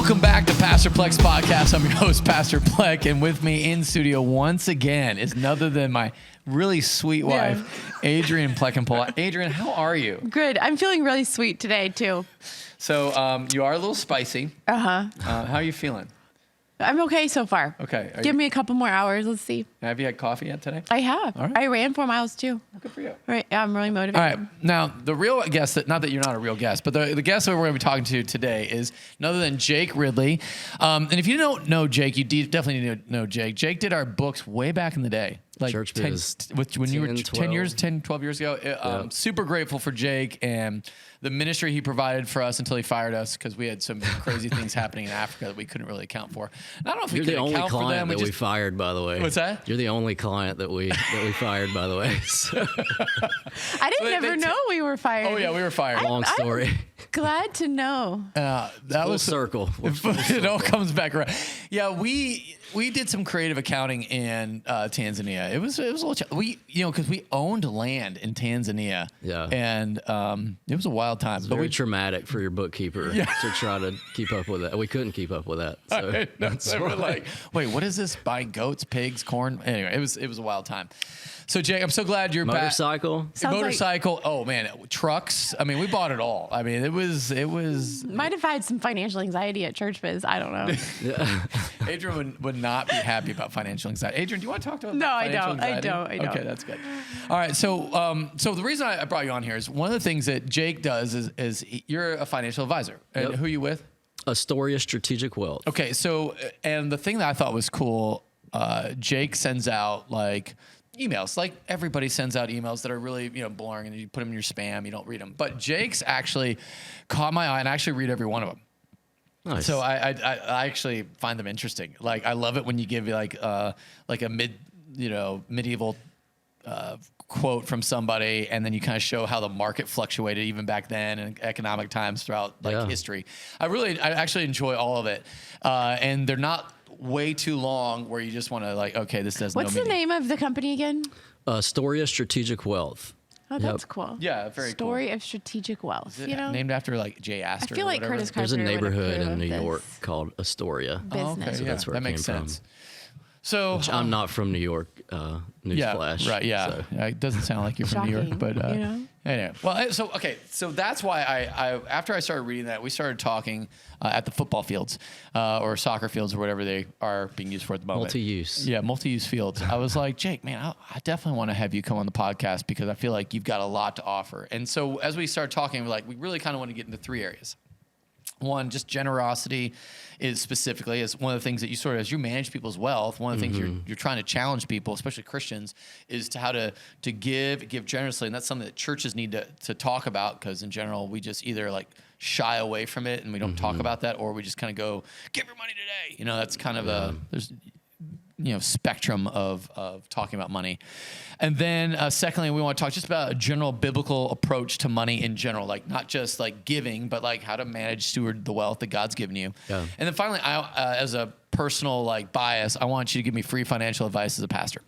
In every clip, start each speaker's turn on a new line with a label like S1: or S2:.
S1: Welcome back to Pastor Plek's podcast. I'm your host, Pastor Plek, and with me in studio once again is none other than my really sweet wife, Adrienne Plek and Adrienne. Adrienne, how are you?
S2: Good. I'm feeling really sweet today, too.
S1: So you are a little spicy.
S2: Uh-huh.
S1: How are you feeling?
S2: I'm okay so far.
S1: Okay.
S2: Give me a couple more hours. Let's see.
S1: Have you had coffee yet today?
S2: I have.
S1: All right.
S2: I ran 4 miles, too.
S1: Good for you.
S2: Right. I'm really motivated.
S1: All right. Now, the real guest, not that you're not a real guest, but the guest that we're going to be talking to today is none other than Jake Ridley. And if you don't know Jake, you definitely need to know Jake. Jake did our books way back in the day. Like
S3: Church
S1: 10,
S3: biz.
S1: when you were
S3: 12
S1: 12 years ago. Super grateful for Jake and the ministry he provided for us until he fired us because we had some crazy things happening in Africa that we couldn't really account for. And I don't know if
S3: You're
S1: we
S3: the
S1: could
S3: only
S1: account for them.
S3: client that we fired, by the way.
S1: What's that?
S3: You're the only client that we fired, by the way. So,
S2: I didn't ever know we were fired.
S1: Oh, yeah, we were fired.
S3: long story.
S2: I'm glad to know.
S1: That
S3: Full
S1: was
S3: circle.
S1: It all comes back around. Yeah, we did some creative accounting in Tanzania. It was a little because we owned land in Tanzania.
S3: Yeah.
S1: And it was a wild time.
S3: It's very traumatic for your bookkeeper to try to keep up with that. We couldn't keep up with that. So
S1: we're like, wait, what is this? Buying goats, pigs, corn? Anyway, it was a wild time. So Jake, I'm so glad you're
S3: motorcycle.
S1: back. Motorcycle. Oh man, trucks. I mean, we bought it all. I mean, it was.
S2: Might have had some financial anxiety at church biz. I don't know.
S1: Adrienne would not be happy about financial anxiety. Adrienne, do you want to talk to us about financial anxiety?
S2: I don't.
S1: Okay, that's good. All right, so the reason I brought you on here is one of the things that Jake does is you're a financial advisor. And who are you with?
S3: Astoria Strategic Wealth.
S1: Okay, so and the thing that I thought was cool, Jake sends out like emails, like everybody sends out emails that are really boring, and you put them in your spam, you don't read them. But Jake's actually caught my eye, and I actually read every one of them.
S3: Nice.
S1: So I actually find them interesting. Like I love it when you give like a medieval quote from somebody, and then you kind of show how the market fluctuated even back then and economic times throughout history. I actually enjoy all of it, and they're not way too long where you just want to okay, this does.
S2: What's the name of the company again?
S3: Astoria Strategic Wealth.
S2: Oh, that's cool.
S1: Yeah, very
S2: Story of Strategic Wealth.
S1: Named after like Jay Astor.
S2: I feel like Curtis Carpenter.
S3: There's a neighborhood
S2: would
S3: in New
S2: approve
S3: York called Astoria.
S2: Business.
S1: Okay,
S3: So that's where
S1: that
S3: it
S1: makes
S3: came
S1: sense.
S3: from.
S1: So
S3: I'm not from New York. Newsflash.
S1: Right. Yeah.
S3: So.
S1: It doesn't sound like you're from New York,
S2: Shocking,
S1: but
S2: Anyway.
S1: Well, so that's why I after I started reading that, we started talking at the football fields or soccer fields or whatever they are being used for at the moment.
S3: Multi-use.
S1: Yeah, multi-use fields. I was like, Jake, man, I definitely want to have you come on the podcast because I feel like you've got a lot to offer. And so as we started talking, we really kind of want to get into 3 areas. One, just generosity is one of the things that you sort of, as you manage people's wealth, one of the things you're trying to challenge people, especially Christians, is to how to give generously. And that's something that churches need to talk about, because in general, we just either shy away from it and we don't talk about that, or we just kind of go, give your money today. That's kind of there's spectrum of talking about money. And then secondly, we want to talk just about a general biblical approach to money in general, not just giving, but how to steward the wealth that God's given you. Yeah. And then finally, I as a personal bias, I want you to give me free financial advice as a pastor.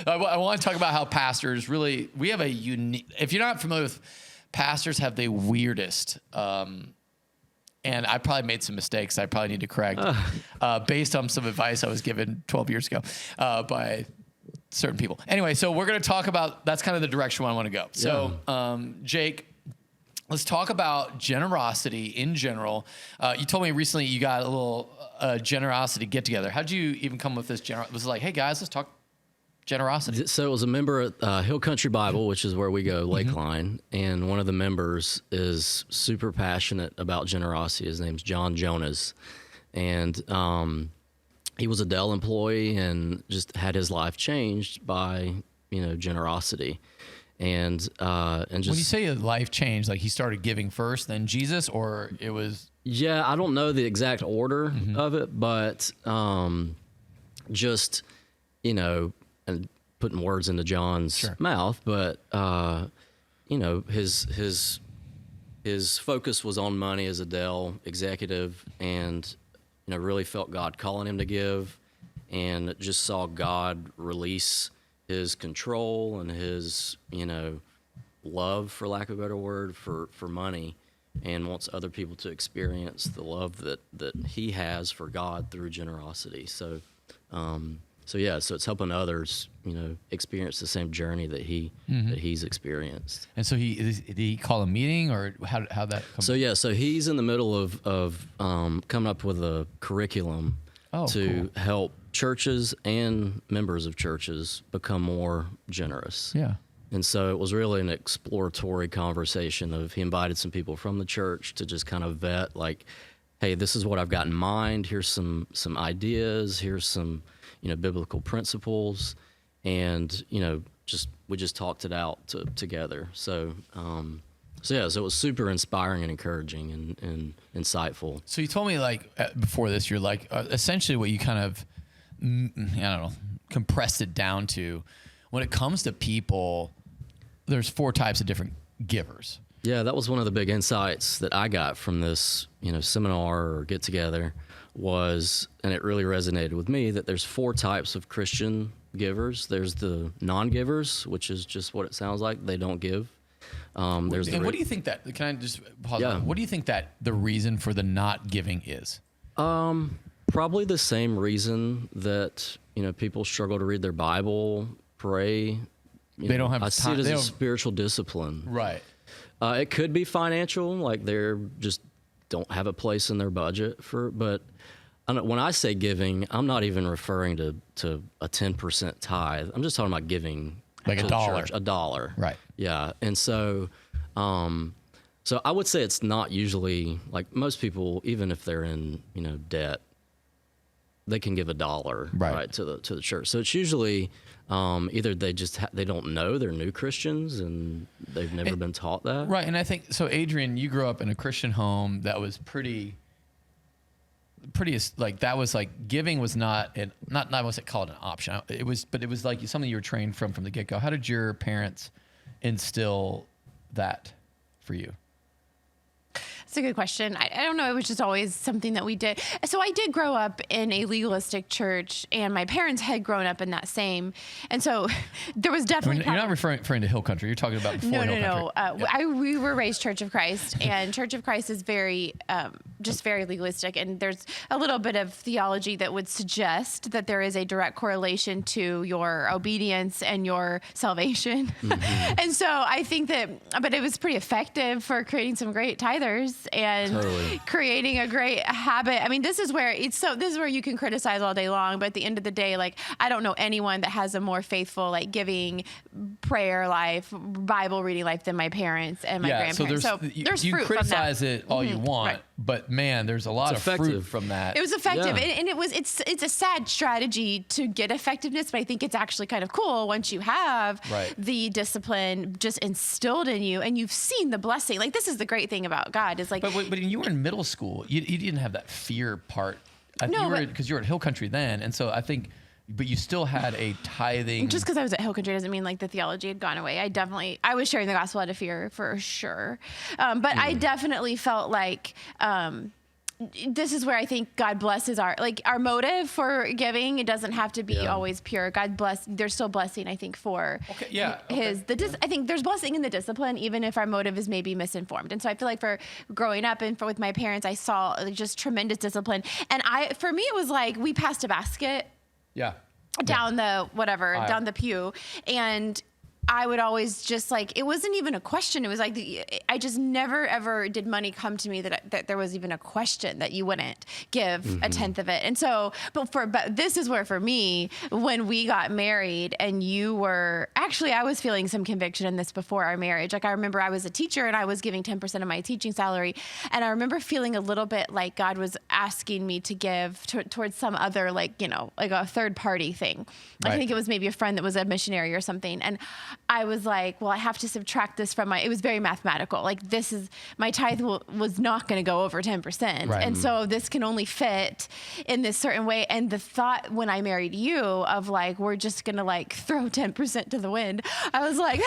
S1: I want to talk about how pastors we have a unique, if you're not familiar with pastors, have the weirdest, and I probably made some mistakes I probably need to correct based on some advice I was given 12 years ago by certain people. Anyway, so we're going to talk about, that's kind of the direction I want to go. So, Jake, let's talk about generosity in general. You told me recently you got a little generosity get-together. How'd you even come with this generosity? Was it like, hey, guys, let's talk generosity?
S3: So it was a member at Hill Country Bible, which is where we go, Lakeline, and one of the members is super passionate about generosity. His name's John Jonas, and he was a Dell employee and just had his life changed by generosity, and just
S1: when you say his life changed, he started giving first, then Jesus, or it was.
S3: Yeah, I don't know the exact order of it, but just and putting words into John's mouth, but his focus was on money as a Dell executive, and really felt God calling him to give, and just saw God release his control and his love, for lack of a better word, for money, and wants other people to experience the love that he has for God through generosity. So, so it's helping others, experience the same journey that he's experienced.
S1: And so did he call a meeting, or how that come?
S3: So he's in the middle of coming up with a curriculum to help churches and members of churches become more generous.
S1: Yeah.
S3: And so it was really an exploratory conversation he invited some people from the church to just kind of vet, like, hey, this is what I've got in mind. Here's some ideas. Here's some, biblical principles. And, we just talked it out together. So it was super inspiring and encouraging and insightful.
S1: So you told me, like, before this, you're like, essentially what you kind of, compressed it down to, when it comes to people, there's 4 types of different givers.
S3: Yeah, that was one of the big insights that I got from this, seminar or get together and it really resonated with me, that there's 4 types of Christian givers. There's the non-givers, which is just what it sounds like. They don't give.
S1: What do you think that, can I just pause?
S3: Yeah.
S1: What do you think that the reason for the not giving is?
S3: Probably the same reason that, people struggle to read their Bible, pray.
S1: They don't have
S3: I
S1: time.
S3: see it as a spiritual discipline.
S1: Right.
S3: It could be financial, like they're just don't have a place in their budget but when I say giving, I'm not even referring to a 10% tithe. I'm just talking about giving,
S1: like
S3: to
S1: $1.
S3: the church, $1.
S1: Right.
S3: Yeah. And so I would say it's not usually, like, most people, even if they're in, debt, they can give $1 right to the church. So it's usually either they just they don't know, they're new Christians and they've never been taught that.
S1: Right. And I think so. Adrienne, you grew up in a Christian home that was pretty like, that was like, giving was not I wasn't called an option. It was like something you were trained from the get go. How did your parents instill that for you?
S2: That's a good question. I don't know. It was just always something that we did. So I did grow up in a legalistic church, and my parents had grown up in that same. And so there was definitely.
S1: You're not referring to Hill Country. You're talking about before Hill Country.
S2: We were raised Church of Christ, and Church of Christ is very, just very legalistic. And there's a little bit of theology that would suggest that there is a direct correlation to your obedience and your salvation. Mm-hmm. And so I think but it was pretty effective for creating some great tithers and creating a great habit. I mean, this is where you can criticize all day long, but at the end of the day, like, I don't know anyone that has a more faithful, like, giving, prayer life, Bible reading life than my parents and my grandparents. So there's
S1: you
S2: fruit
S1: criticize
S2: from that.
S1: It all you want, but man, there's a lot of fruit from that.
S2: It was effective, and it's a sad strategy to get effectiveness, but I think it's actually kind of cool once you have the discipline just instilled in you, and you've seen the blessing. Like, this is the great thing about God is, like,
S1: but when you were in middle school, you didn't have that fear part. Because you were at Hill Country then, and so I think, but you still had a tithing.
S2: Just because I was at Hill Country doesn't mean, like, the theology had gone away. I was sharing the gospel out of fear for sure, but I definitely felt like. This is where I think God blesses our motive for giving. It doesn't have to be always pure. God bless. There's still blessing, I think, for I think there's blessing in the discipline, even if our motive is maybe misinformed. And so I feel like for growing up and with my parents, I saw just tremendous discipline. And for me, it was like we passed a basket.
S1: Yeah.
S2: Down the pew, and I would always just, like, it wasn't even a question. It was like, I just never, ever did money come to me that there was even a question that you wouldn't give a tenth of it. And so, but this is where, for me, when we got married and I was feeling some conviction in this before our marriage. Like, I remember I was a teacher and I was giving 10% of my teaching salary. And I remember feeling a little bit like God was asking me to give towards some other, like a third party thing. Right. I think it was maybe a friend that was a missionary or something. And I was like, well, I have to subtract this from it was very mathematical. Like, this is, my tithe was not going to go over 10%. Right. And so this can only fit in this certain way. And the thought when I married you of, like, we're just going to, like, throw 10% to the wind, I was like,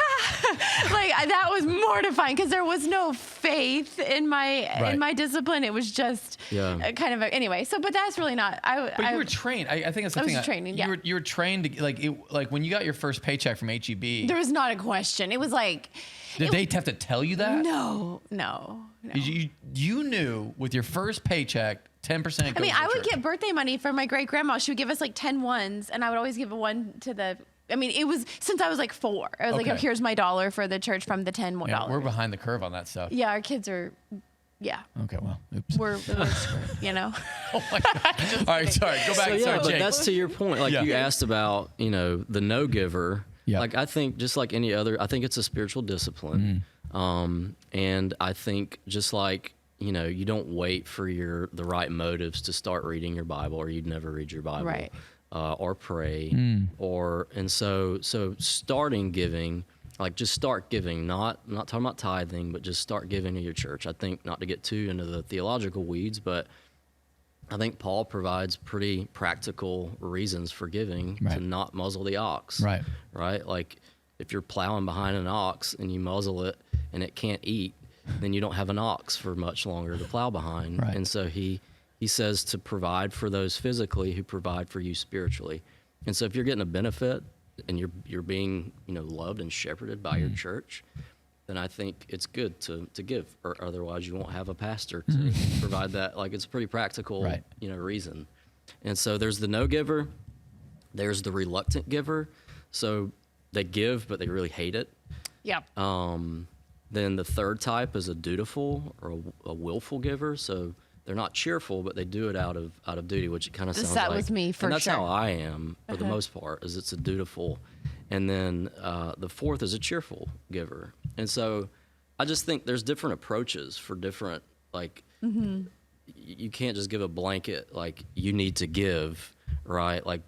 S2: like, that was mortifying because there was no faith in my discipline. It was just kind of anyway. So, but that's really not,
S1: But you were trained. I think that's the thing.
S2: I was training,
S1: You were trained to, like when you got your first paycheck from HEB.
S2: There was not a question. It was like,
S1: Did they have to tell you that?
S2: No.
S1: You knew with your first paycheck, 10%.
S2: I mean, I would get birthday money from my great grandma. She would give us like 10 ones, and I would always give a one to the. I mean, it was since I was like 4. I was like, oh, here's my $1 for the church from the $10.
S1: Yeah, we're behind the curve on that stuff.
S2: Yeah, our kids are. Yeah.
S1: Okay, well, oops.
S2: We're screwed, you know?
S1: Oh my God. All right, sorry. Go back.
S3: So,
S1: sorry,
S3: but
S1: Jake.
S3: that's to your point. Like you asked about, the no giver.
S1: Yeah.
S3: Like I think just like any other, I think it's a spiritual discipline. And I think just like, you don't wait for the right motives to start reading your Bible, or you'd never read your Bible.
S2: Right.
S3: Or pray, so starting giving, like just start giving, not talking about tithing, but just start giving to your church. I think not to get too into the theological weeds, but I think Paul provides pretty practical reasons for giving to not muzzle the ox. Right. Like if you're plowing behind an ox and you muzzle it and it can't eat, then you don't have an ox for much longer to plow behind. Right. And so he says to provide for those physically who provide for you spiritually. And so if you're getting a benefit and you're being, loved and shepherded by your church, then I think it's good to give, or otherwise you won't have a pastor to provide that. Like it's a pretty practical, reason. And so there's the no giver, there's the reluctant giver. So they give, but they really hate it.
S2: Yeah.
S3: Then the third type is a dutiful or a willful giver. So they're not cheerful, but they do it out of duty, which it kind of sounds like.
S2: That was me for sure.
S3: And that's how I am for the most part, is it's a dutiful. And then the fourth is a cheerful giver. And so I just think there's different approaches for different, like, you can't just give a blanket, like, you need to give, right? Like,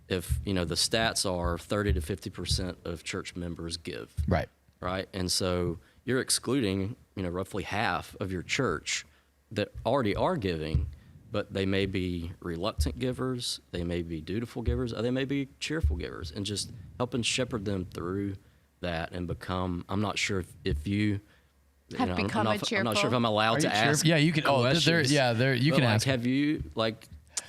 S3: if, the stats are 30 to 50% of church members give. Right. Right? And so you're excluding, roughly half of your church that already are giving, but they may be reluctant givers, they may be dutiful givers, or they may be cheerful givers, and just helping shepherd them through that and become. I'm not sure if you
S2: have become a cheerful.
S3: I'm not sure if I'm allowed to ask.
S1: Yeah, you can. You can ask.
S3: Have you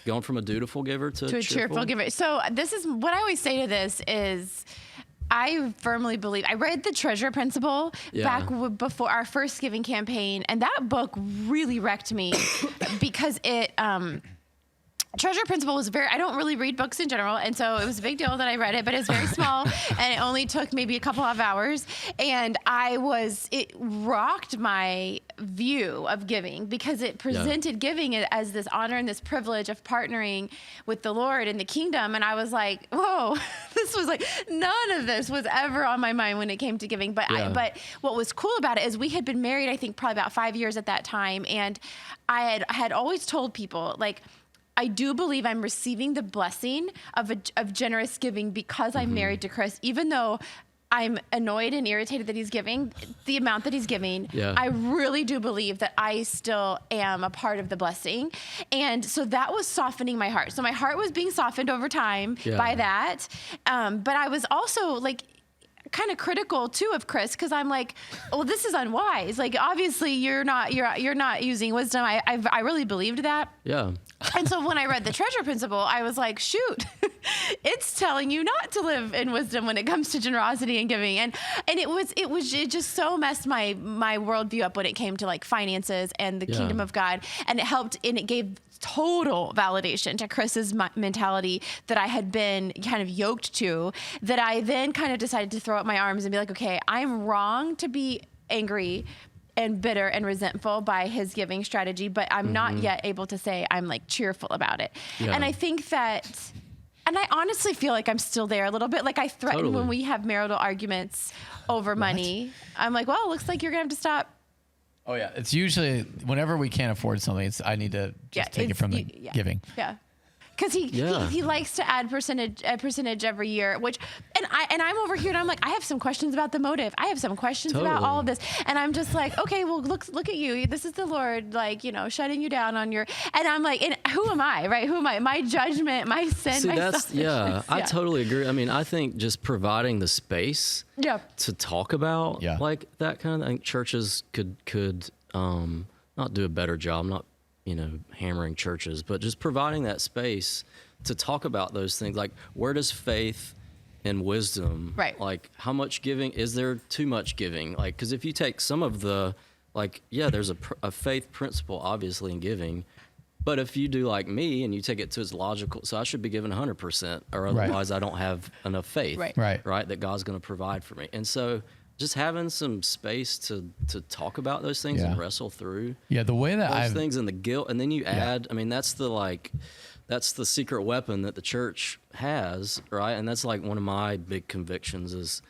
S3: gone from a dutiful giver to
S2: a cheerful giver? So this is what I always say to this is, I firmly believe, I read The Treasure Principle back before our first giving campaign, and that book really wrecked me because it, Treasure Principle was I don't really read books in general, and so it was a big deal that I read it, but it's very small, and it only took maybe a couple of hours, and it rocked my view of giving because it presented giving as this honor and this privilege of partnering with the Lord in the kingdom, and I was like, whoa, this was like, none of this was ever on my mind when it came to giving, but what was cool about it is we had been married, I think, probably about 5 years at that time, and I had always told people, like, I do believe I'm receiving the blessing of generous giving because I'm married to Chris, even though I'm annoyed and irritated that he's giving the amount that he's giving. Yeah. I really do believe that I still am a part of the blessing. And so that was softening my heart. So my heart was being softened over time by that. But I was also like, kind of critical too of Chris, because I'm like, well, this is unwise. Like, obviously you're not using wisdom. I really believed that. Yeah. And so when I read The Treasure Principle, I was like, shoot, it's telling you not to live in wisdom when it comes to generosity and giving. And it just so messed my worldview up when it came to like finances and the kingdom of God. And it helped, and it gave total validation to Chris's mentality that I had been kind of yoked to, that I then kind of decided to throw up my arms and be like, okay, I'm wrong to be angry and bitter and resentful by his giving strategy, but I'm not yet able to say I'm like cheerful about it. Yeah. And I think that, and I honestly feel like I'm still there a little bit. Like I threaten when we have marital arguments over money. I'm like, well, it looks like you're gonna have to stop.
S1: Oh yeah, it's usually whenever we can't afford something, I need to just take it from the giving. Yeah.
S2: Because he likes to add a percentage every year, which and I'm over here and I'm like, I have some questions about the motive. I have some questions about all of this, and I'm just like, okay, well look at you. This is the Lord, like, shutting you down on your. And I'm like, and who am I, right? Who am I? My judgment, my sin, my selfishness.
S3: I totally agree. I mean, I think just providing the space to talk about like that kind of thing. Churches could not do a better job. Not hammering churches, but just providing that space to talk about those things. Like, where does faith and wisdom.
S2: Right.
S3: Like, how much giving? Is there too much giving? Like, because if you take some of the, like, yeah, there's a faith principle, obviously, in giving. But if you do like me and you take it to its logical, so I should be giving 100%, or otherwise I don't have enough faith,
S2: Right.
S3: that God's going to provide for me. And so just having some space to talk about those things and wrestle through
S1: the way that
S3: those things and the guilt, and then you add, I mean, that's the secret weapon that the church has, right? And that's like one of my big convictions is,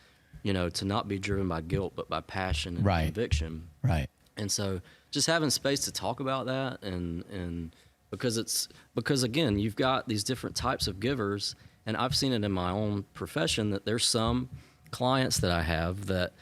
S3: to not be driven by guilt, but by passion and conviction.
S1: Right.
S3: And so just having space to talk about that and because again, you've got these different types of givers, and I've seen it in my own profession that there's some clients that I have that,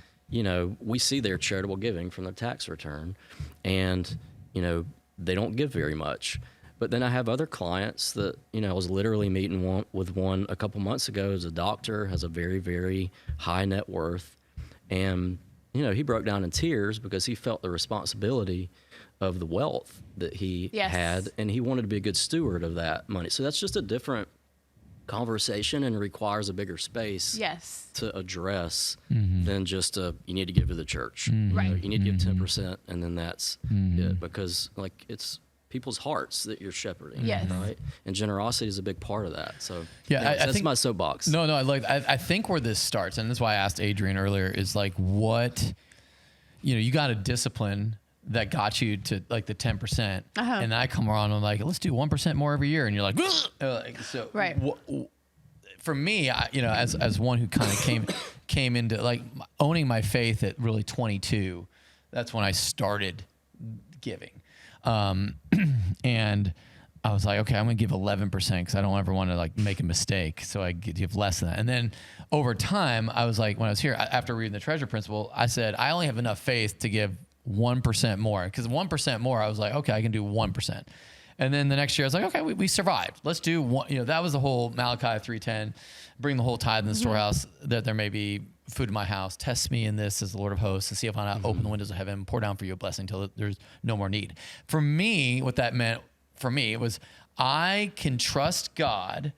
S3: we see their charitable giving from their tax return, and, they don't give very much. But then I have other clients that, I was literally meeting with one a couple months ago as a doctor, has a very, very high net worth. And, he broke down in tears because he felt the responsibility of the wealth that he had, and he wanted to be a good steward of that money. So that's just a different conversation and requires a bigger space to address than just you need to give to the church.
S2: Right.
S3: You need to give 10%, and then that's it, because like it's people's hearts that you're shepherding, right? And generosity is a big part of that. So I think my soapbox.
S1: No, I think where this starts, and that's why I asked Adrienne earlier, is like what, you got a discipline that got you to like the 10%, and I come around and I'm like, let's do 1% more every year, and you're like, so
S2: right.
S1: For me, as one who kind of came into like owning my faith at really 22, that's when I started giving. And I was like, okay, I'm going to give 11% because I don't ever want to like make a mistake. So I give less than that. And then over time, I was like, when I was here, after reading the treasure principle, I said, I only have enough faith to give 1% more, because 1% more, I was like, okay, I can do 1%. And then the next year I was like, okay, we survived. Let's do one. That was the whole Malachi 3:10, bring the whole tithe in the storehouse, that there may be food in my house. Test me in this as the Lord of hosts, and see if I not open the windows of heaven and pour down for you a blessing till there's no more need. For me, what that meant for me was I can trust God,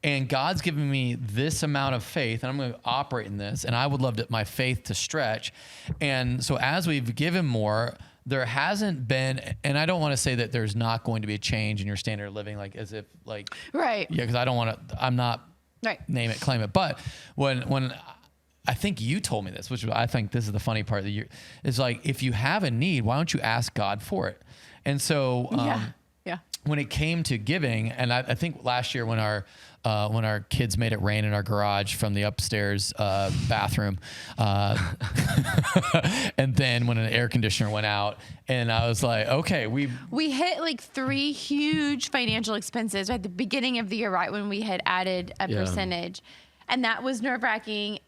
S1: and God's given me this amount of faith, and I'm going to operate in this, and I would love my faith to stretch. And so as we've given more, there hasn't been, and I don't want to say that there's not going to be a change in your standard of living, like as if like,
S2: right.
S1: Yeah. Cause I don't want to, I'm not name it, claim it. But when I think you told me this, which I think this is the funny part of the year, is like, if you have a need, why don't you ask God for it? And so, when it came to giving, and I think last year when our kids made it rain in our garage from the upstairs bathroom, and then when an air conditioner went out, and I was like, okay, we
S2: hit like 3 huge financial expenses at the beginning of the year, right when we had added a percentage, and that was nerve-wracking.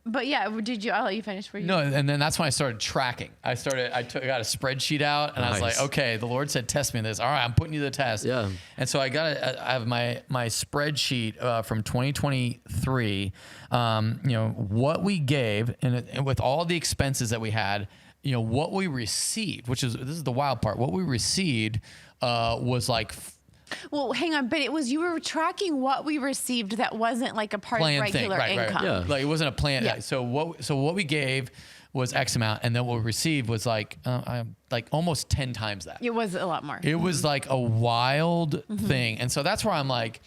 S2: But I'll let you finish for you. No,
S1: and then that's when I started tracking. I got a spreadsheet out, and I was like, okay, the Lord said, test me in this. All right, I'm putting you to the test.
S3: Yeah.
S1: And so I have my spreadsheet from 2023, what we gave, and with all the expenses that we had, what we received, this is the wild part. What we received was like,
S2: well, hang on, but you were tracking what we received that wasn't like a part of regular income.
S1: Right. Like it wasn't a plan.
S2: Yeah.
S1: So what we gave was X amount, and then what we received was like almost 10 times that.
S2: It was a lot more.
S1: It was like a wild thing. And so that's where I'm like,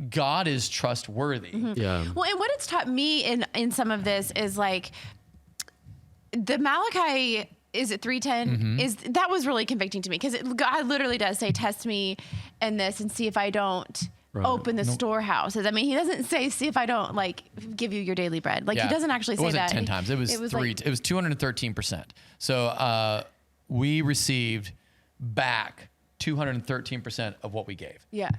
S1: God is trustworthy.
S3: Yeah.
S2: Well, and what it's taught me in some of this is like the Malachi, is it 3:10? That was really convicting to me, because God literally does say, test me in this and see if I don't open the storehouses. I mean, he doesn't say, see if I don't like give you your daily bread. Like he doesn't actually say that.
S1: It wasn't 10 times. It was it was 213%. So we received back 213% of what we gave.
S2: Yeah.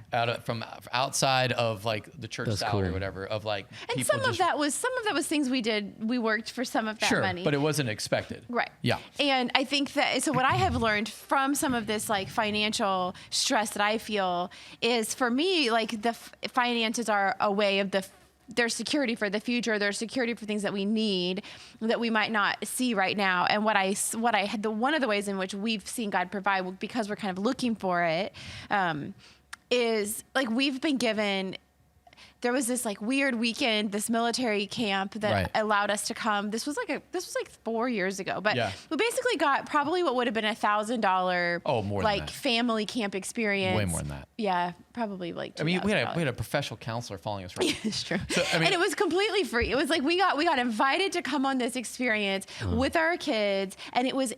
S1: From outside of like the church salary or whatever, of like,
S2: and some of that was things we did. We worked for some of that money.
S1: But it wasn't expected.
S2: Right.
S1: Yeah.
S2: And I think that, so what I have learned from some of this like financial stress that I feel is, for me, like the finances are a way of there's security for the future. There's security for things that we need that we might not see right now. And what I had, one of the ways in which we've seen God provide, because we're kind of looking for it, is like we've been given there was this like weird weekend, this military camp that allowed us to come. This was like 4 years ago, but we basically got probably what would have been $1,000 like family camp experience.
S1: Way more than that.
S2: Yeah, probably like $2,000.
S1: I mean, we had a professional counselor following us around.
S2: It's true. So, I mean, and it was completely free. It was like we got invited to come on this experience with our kids, and it was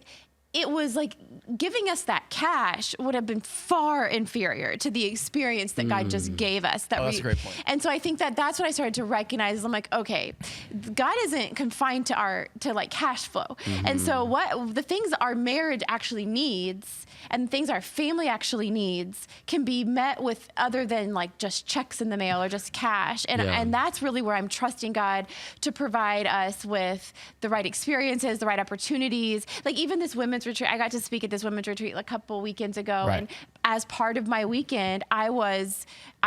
S2: like giving us that cash would have been far inferior to the experience that God just gave us.
S1: That's a great point.
S2: And so I think that's what I started to recognize. I'm like, okay, God isn't confined to like cash flow. And so what the things our marriage actually needs and things our family actually needs can be met with other than like just checks in the mail or just cash. And that's really where I'm trusting God to provide us with the right experiences, the right opportunities. Like even this women's retreat, I got to speak at this women's retreat a couple weekends ago. And as part of my weekend, I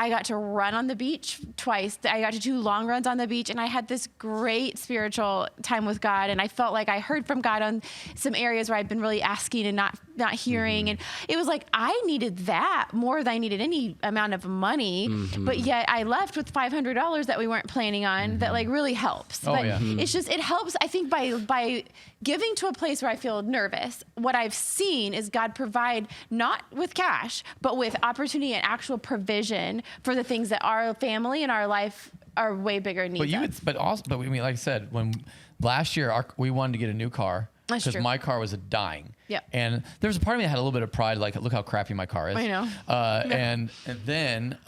S2: got to run on the beach twice. I got to do long runs on the beach, and I had this great spiritual time with God. And I felt like I heard from God on some areas where I'd been really asking and not hearing. And it was like I needed that more than I needed any amount of money. But yet I left with $500 that we weren't planning on that like really helps. But it's just, it helps, I think, by giving to a place where I feel nervous. What I've seen is God provide not with cash, but with opportunity and actual provision for the things that our family and our life are way bigger needs.
S1: But I mean, like I said, when last year we wanted to get a new car because my car was dying. Yeah. And there was a part of me that had a little bit of pride, like, look how crappy my car is.
S2: I know.
S1: And then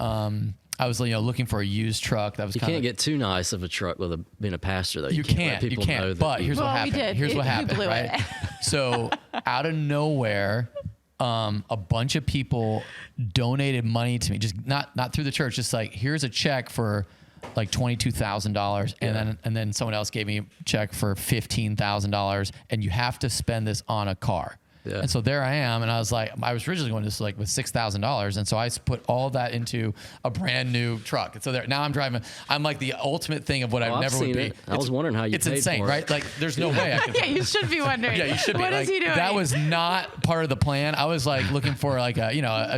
S1: I was looking for a used truck that was.
S3: You can't get too nice of a truck with being a pastor though.
S1: You can't. But here's what happened. Here's what happened. Right. So out of nowhere, a bunch of people donated money to me, just not through the church, just like, here's a check for like $22,000, and then someone else gave me a check for $15,000, and you have to spend this on a car. Yeah. And so there I am, and I was originally going to like with $6,000, and so I put all that into a brand new truck. And so now I'm like the ultimate thing of what I never would be.
S3: I was wondering how you.
S1: It's insane, right? Like there's no way I could.
S2: Yeah, you should be wondering.
S1: Yeah, you should be.
S2: What is he doing?
S1: That was not part of the plan. I was like looking for like a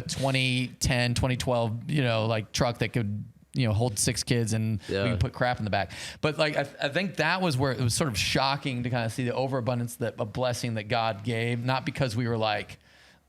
S1: 2010, 2012 like truck that could hold 6 kids and we can put crap in the back. But like, I think that was where it was sort of shocking to kind of see the overabundance a blessing that God gave, not because we were like,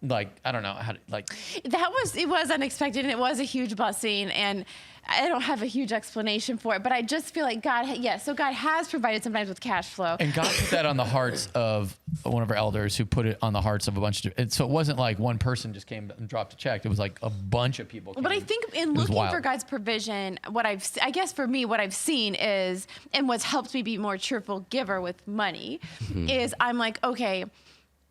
S1: I don't know how to like.
S2: It was unexpected, and it was a huge blessing, and I don't have a huge explanation for it, but I just feel like God has provided sometimes with cash flow.
S1: And God put that on the hearts of one of our elders, who put it on the hearts of a bunch of, so it wasn't like one person just came and dropped a check. It was like a bunch of people came.
S2: But I think in looking for God's provision, I guess for me, what I've seen is, and what's helped me be a more cheerful giver with money is I'm like, okay,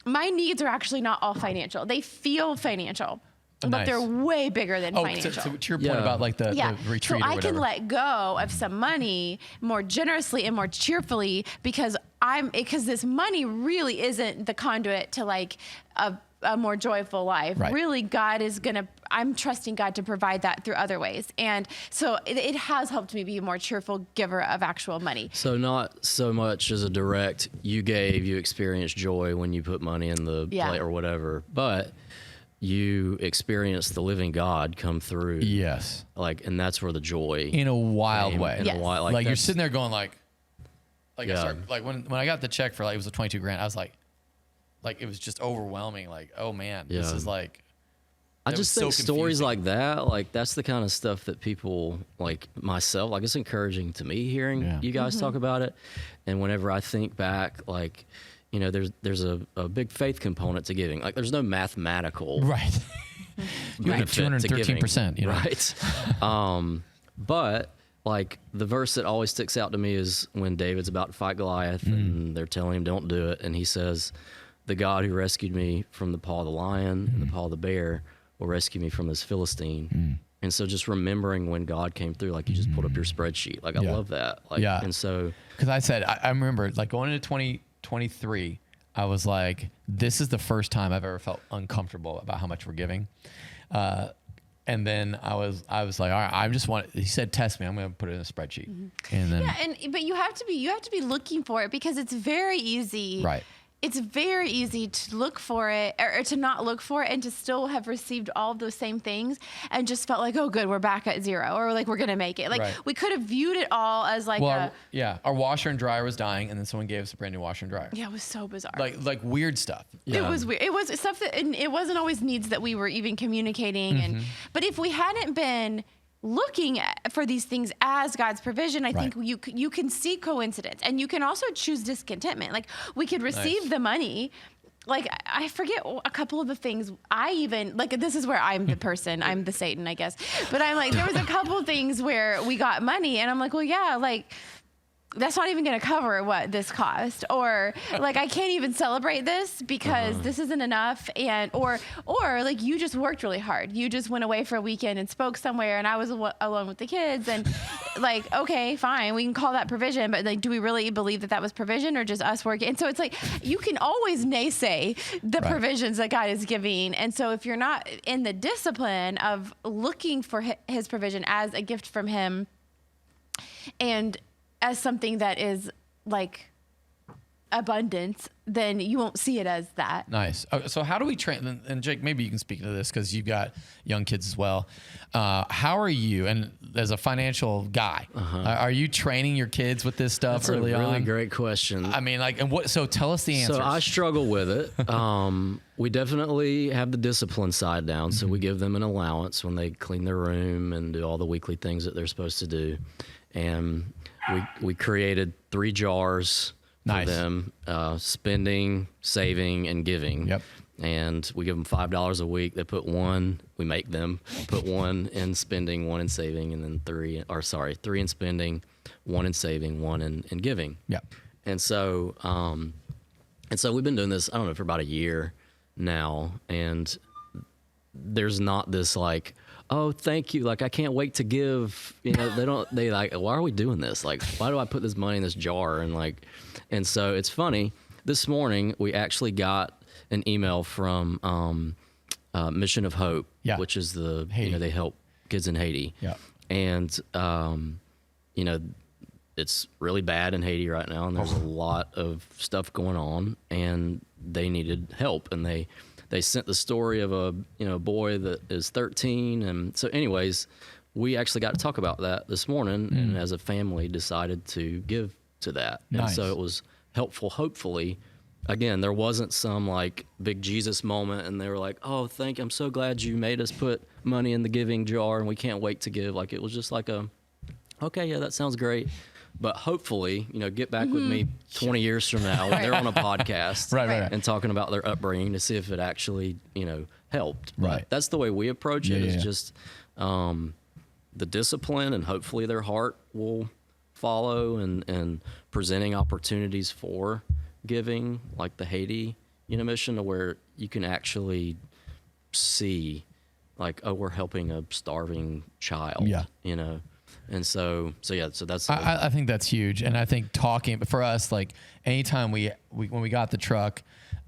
S2: my needs are actually not all financial. They feel financial. But they're way bigger than financial.
S1: So to your point about like the retreat,
S2: so I can let go of some money more generously and more cheerfully because this money really isn't the conduit to like a more joyful life. Right. Really, I'm trusting God to provide that through other ways. And so it has helped me be a more cheerful giver of actual money.
S3: So not so much as a direct, you experienced joy when you put money in the plate or whatever, but you experience the living God come through.
S1: Yes.
S3: And that's where the joy
S1: in a wild way.
S2: Yes.
S1: You're sitting there going like I started, like when I got the check for it was $22,000, I was like it was just overwhelming. Like, oh man, this is like.
S3: I just think stories like that, like that's the kind of stuff that people like myself, like it's encouraging to me hearing you guys talk about it. And whenever I think back, like, there's a big faith component to giving. Like there's no mathematical
S1: you have 213%,
S3: right? But like the verse that always sticks out to me is when David's about to fight Goliath and they're telling him don't do it, and he says, "The God who rescued me from the paw of the lion and the paw of the bear will rescue me from this Philistine." And so just remembering when God came through, like you just pulled up your spreadsheet. Like I love that. Like, and so
S1: because I said I remember like going into 2023, I was like, this is the first time I've ever felt uncomfortable about how much we're giving. And then I was like, all right, he said, test me. I'm going to put it in a spreadsheet. And then,
S2: but you have to be looking for it because it's very easy.
S1: Right.
S2: it's very easy to look for it or to not look for it and to still have received all of those same things and just felt like, oh, good, we're back at zero, or like we're going to make it. Like we could have viewed it all as like
S1: our washer and dryer was dying, and then someone gave us a brand new washer and dryer.
S2: Yeah, it was so bizarre.
S1: Like weird stuff.
S2: Yeah. It was weird. It was stuff that, and it wasn't always needs that we were even communicating. But if we hadn't been looking for these things as God's provision, I think you can see coincidence, and you can also choose discontentment. Like we could receive the money. Like I forget a couple of the things I even like. This is where I'm the person. I'm the Satan, I guess. But I'm like, there was a couple of things where we got money, and I'm like, well, yeah, like. That's not even going to cover what this cost, or like I can't even celebrate this because this isn't enough, and or like you just worked really hard. You just went away for a weekend and spoke somewhere, and I was alone with the kids, and like okay, fine, we can call that provision, but like, do we really believe that was provision or just us working? And so it's like you can always naysay the provisions that God is giving, and so if you're not in the discipline of looking for His provision as a gift from Him, and as something that is like abundance, then you won't see it as that.
S1: Nice. So how do we train? And Jake, maybe you can speak to this because you've got young kids as well. How are you, and as a financial guy, are you training your kids with this stuff
S3: That's
S1: early on?
S3: That's a really great question.
S1: I mean, like, and what? So tell us the answer.
S3: So I struggle with it. We definitely have the discipline side down. So we give them an allowance when they clean their room and do all the weekly things that they're supposed to do. And we created 3 jars for them, spending, saving, and giving. Yep. And we give them $5 a week. They put one, we make them put one in spending, one in saving, and then 3 in spending, 1 in saving, 1 in giving. Yep. And so we've been doing this, I don't know, for about a year now. And there's not this like, oh, thank you. Like, I can't wait to give. You know, they like, why are we doing this? Like, why do I put this money in this jar? And so it's funny. This morning, we actually got an email from Mission of Hope, which is they help kids in Haiti. Yeah. And, it's really bad in Haiti right now, and there's a lot of stuff going on, and they needed help. And they sent the story of a boy that is 13, and so anyways, we actually got to talk about that this morning, and as a family decided to give to that. And so it was helpful. Hopefully, again, there wasn't some like big Jesus moment, and they were like, "Oh, I'm so glad you made us put money in the giving jar, and we can't wait to give." Like it was just like okay, yeah, that sounds great. But hopefully, get back with me 20 years from now when they're on a podcast and talking about their upbringing to see if it actually, helped. Right. But that's the way we approach it. It's just the discipline, and hopefully their heart will follow, and presenting opportunities for giving, like the Haiti, mission, to where you can actually see, like, oh, we're helping a starving child. Yeah. And so that's.
S1: I think that's huge, and I think talking for us, like anytime when we got the truck,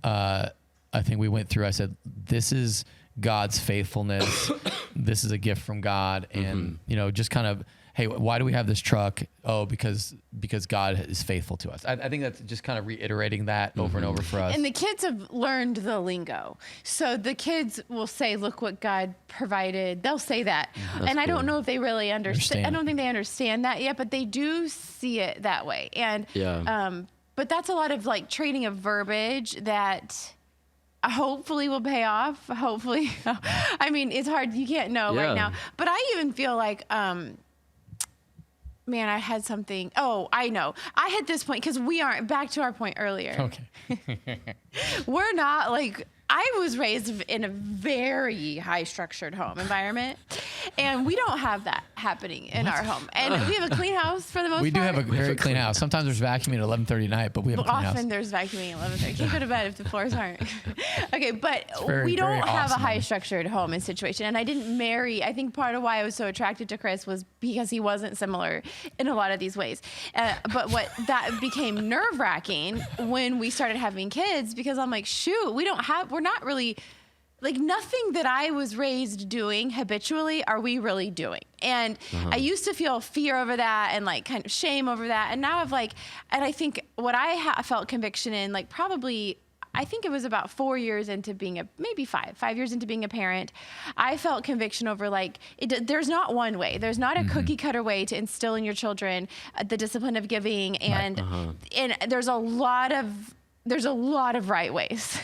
S1: I think we went through. I said, "This is God's faithfulness. This is a gift from God," and just kind of, hey, why do we have this truck? Oh, because God is faithful to us. I think that's just kind of reiterating that over and over for us.
S2: And the kids have learned the lingo. So the kids will say, look what God provided. They'll say that. And I don't know if they really understand. I don't think they understand that yet, but they do see it that way. And but that's a lot of like training of verbiage that hopefully will pay off. Hopefully. I mean, it's hard. You can't know right now. But I even feel like man, I had something. Oh, I know. I hit this point because we aren't back to our point earlier. Okay. We're not like, I was raised in a very high structured home environment, and we don't have that happening in our home. And we have a clean house for the most part.
S1: We do have a very clean house. Sometimes there's vacuuming at 11:30 at night, but we have a clean house.
S2: Often there's vacuuming at 11:30. Can't go to bed if the floors aren't. Okay, but we don't have a high structured home and situation. And I didn't marry. I think part of why I was so attracted to Chris was because he wasn't similar in a lot of these ways. But what that became nerve wracking when we started having kids, because I'm like, shoot, we're not really like nothing that I was raised doing habitually are we really doing. And I used to feel fear over that and like kind of shame over that. And now and I think what I felt conviction in, like probably, I think it was about 4 years into being maybe 5 years into being a parent, I felt conviction over like, there's not one way. There's not a cookie cutter way to instill in your children the discipline of giving. And, and there's a lot of right ways.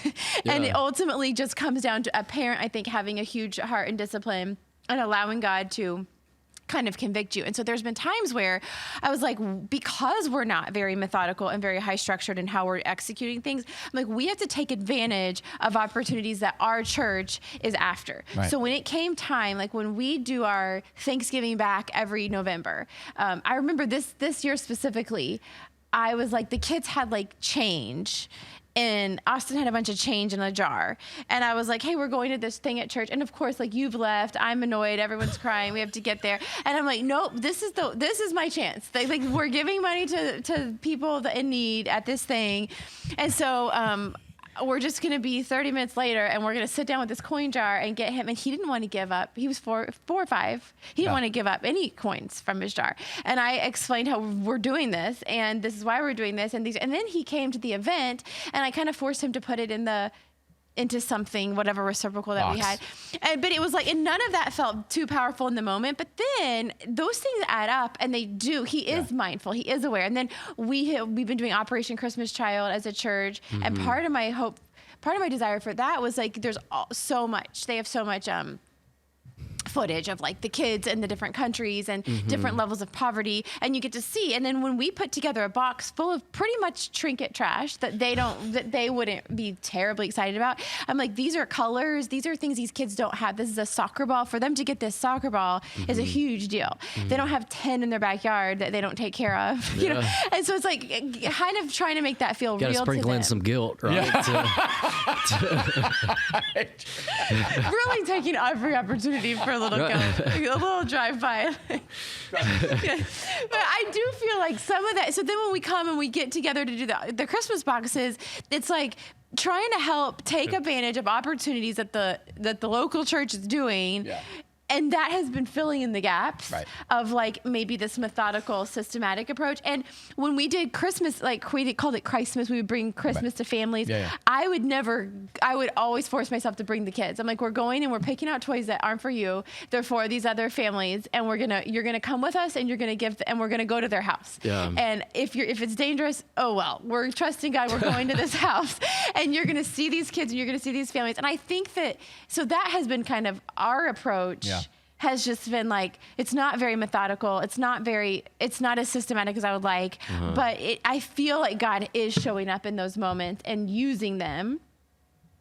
S2: And it ultimately just comes down to a parent, I think, having a huge heart and discipline and allowing God to kind of convict you. And so there's been times where I was like, because we're not very methodical and very high structured in how we're executing things, I'm like, we have to take advantage of opportunities that our church is after. Right. So when it came time, like when we do our Thanksgiving back every November, I remember this year specifically, I was like, the kids had like change. And Austin had a bunch of change in a jar. And I was like, hey, we're going to this thing at church. And of course, like you've left, I'm annoyed, everyone's crying, we have to get there. And I'm like, nope, this is my chance. Like we're giving money to people that in need at this thing. And so we're just going to be 30 minutes later and we're going to sit down with this coin jar and get him. And he didn't want to give up. He was four or five. He didn't want to give up any coins from his jar. And I explained how we're doing this and this is why we're doing this. And then he came to the event and I kind of forced him to put it into something, whatever reciprocal that we had. But it was like, and none of that felt too powerful in the moment. But then those things add up and they do. He is mindful. He is aware. And then we've been doing Operation Christmas Child as a church. And part of my desire for that was like, there's so much, they have so much, footage of like the kids in the different countries and different levels of poverty, and you get to see. And then when we put together a box full of pretty much trinket trash that they wouldn't be terribly excited about, I'm like, these are colors, these are things these kids don't have. This is a soccer ball. For them to get this soccer ball is a huge deal. They don't have 10 in their backyard that they don't take care of, you know. And so it's like kind of trying to make that feel real. Got to
S3: sprinkle in some guilt, right?
S2: Really taking every opportunity for a little drive-by. But I do feel like some of that. So then when we come and we get together to do the Christmas boxes, it's like trying to help take advantage of opportunities that the local church is doing. Yeah. And that has been filling in the gaps of like maybe this methodical, systematic approach. And when we did Christmas, like we called it Christmas, we would bring Christmas to families. Yeah, yeah. I would always force myself to bring the kids. I'm like, we're going and we're picking out toys that aren't for you. They're for these other families. And you're going to come with us and you're going to give, and we're going to go to their house. Yeah. And if it's dangerous, oh well, we're trusting God. We're going to this house and you're going to see these kids and you're going to see these families. And I think so that has been kind of our approach. Yeah. Has just been like, it's not very methodical. It's not as systematic as I would like, but I feel like God is showing up in those moments and using them,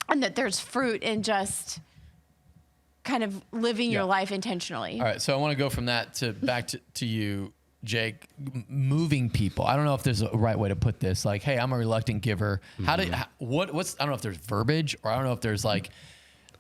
S2: and that there's fruit in just kind of living your life intentionally. All
S1: right. So I want to go from that back to you, Jake, moving people. I don't know if there's a right way to put this. Like, hey, I'm a reluctant giver. What's I don't know if there's verbiage, or I don't know if there's like,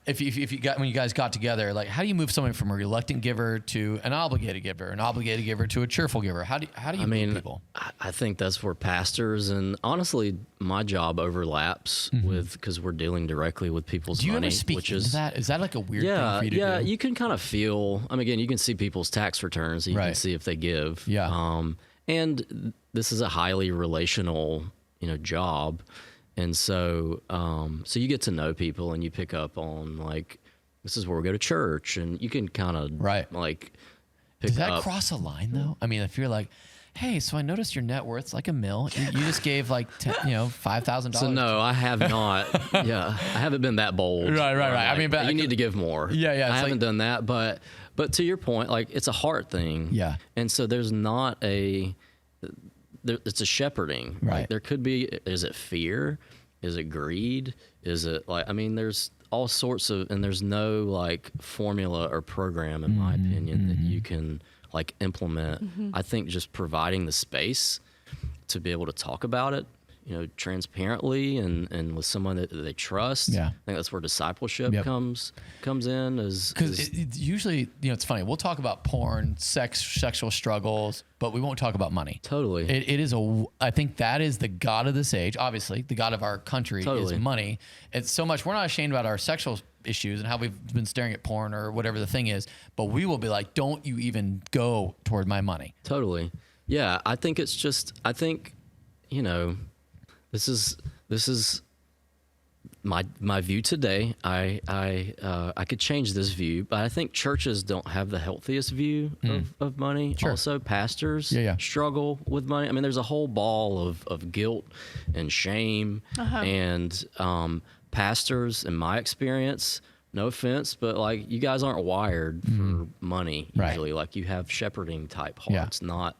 S1: when you guys got together, like how do you move someone from a reluctant giver to an obligated giver to a cheerful giver? How do you move people?
S3: I think that's where pastors, and honestly, my job overlaps with, because we're dealing directly with people's money. Do you ever speak into that?
S1: Is that like a weird thing for you to do?
S3: Yeah, you can kind of feel, again, you can see people's tax returns, and you can see if they give. Yeah. And this is a highly relational, job. And so, so you get to know people and you pick up on like, this is where we go to church, and you can kind of like pick
S1: Does that
S3: up.
S1: cross a line though? I mean, if you're like, hey, so I noticed your net worth's like $1 million. You just gave like $5,000.
S3: So no, I have not. I haven't been that bold.
S1: Right. I mean, but
S3: you need to give more.
S1: Yeah.
S3: I haven't done that, but to your point, like it's a heart thing. Yeah. And so there's not it's a shepherding. Right. Like there could be, is it fear? Is it greed? Is it like, there's all sorts of, and there's no like formula or program in my opinion that you can like implement. I think just providing the space to be able to talk about it, transparently and with someone that they trust. Yeah. I think that's where discipleship comes in. Because
S1: usually, it's funny. We'll talk about porn, sexual struggles, but we won't talk about money.
S3: Totally.
S1: I think that is the God of this age. Obviously, the God of our country is money. It's so much. We're not ashamed about our sexual issues and how we've been staring at porn or whatever the thing is, but we will be like, don't you even go toward my money.
S3: Totally. Yeah. I think it's just, you know, this is my view today. I could change this view, but I think churches don't have the healthiest view of money.
S1: Sure.
S3: Also, pastors
S1: Yeah.
S3: struggle with money. I mean, there's a whole ball of guilt and shame, and pastors, in my experience, no offense, but like you guys aren't wired for money usually.
S1: Right.
S3: Like you have shepherding type hearts, not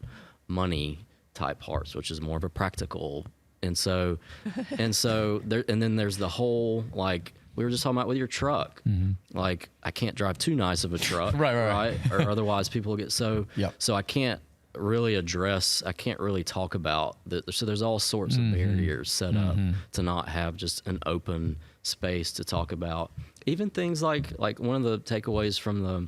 S3: money type hearts, which is more of a practical. And so there, and then there's the whole, like we were just talking about with your truck, like I can't drive too nice of a truck, right? Or otherwise people will get so I can't really talk about that. So there's all sorts of barriers set up to not have just an open space to talk about even things like one of the takeaways from the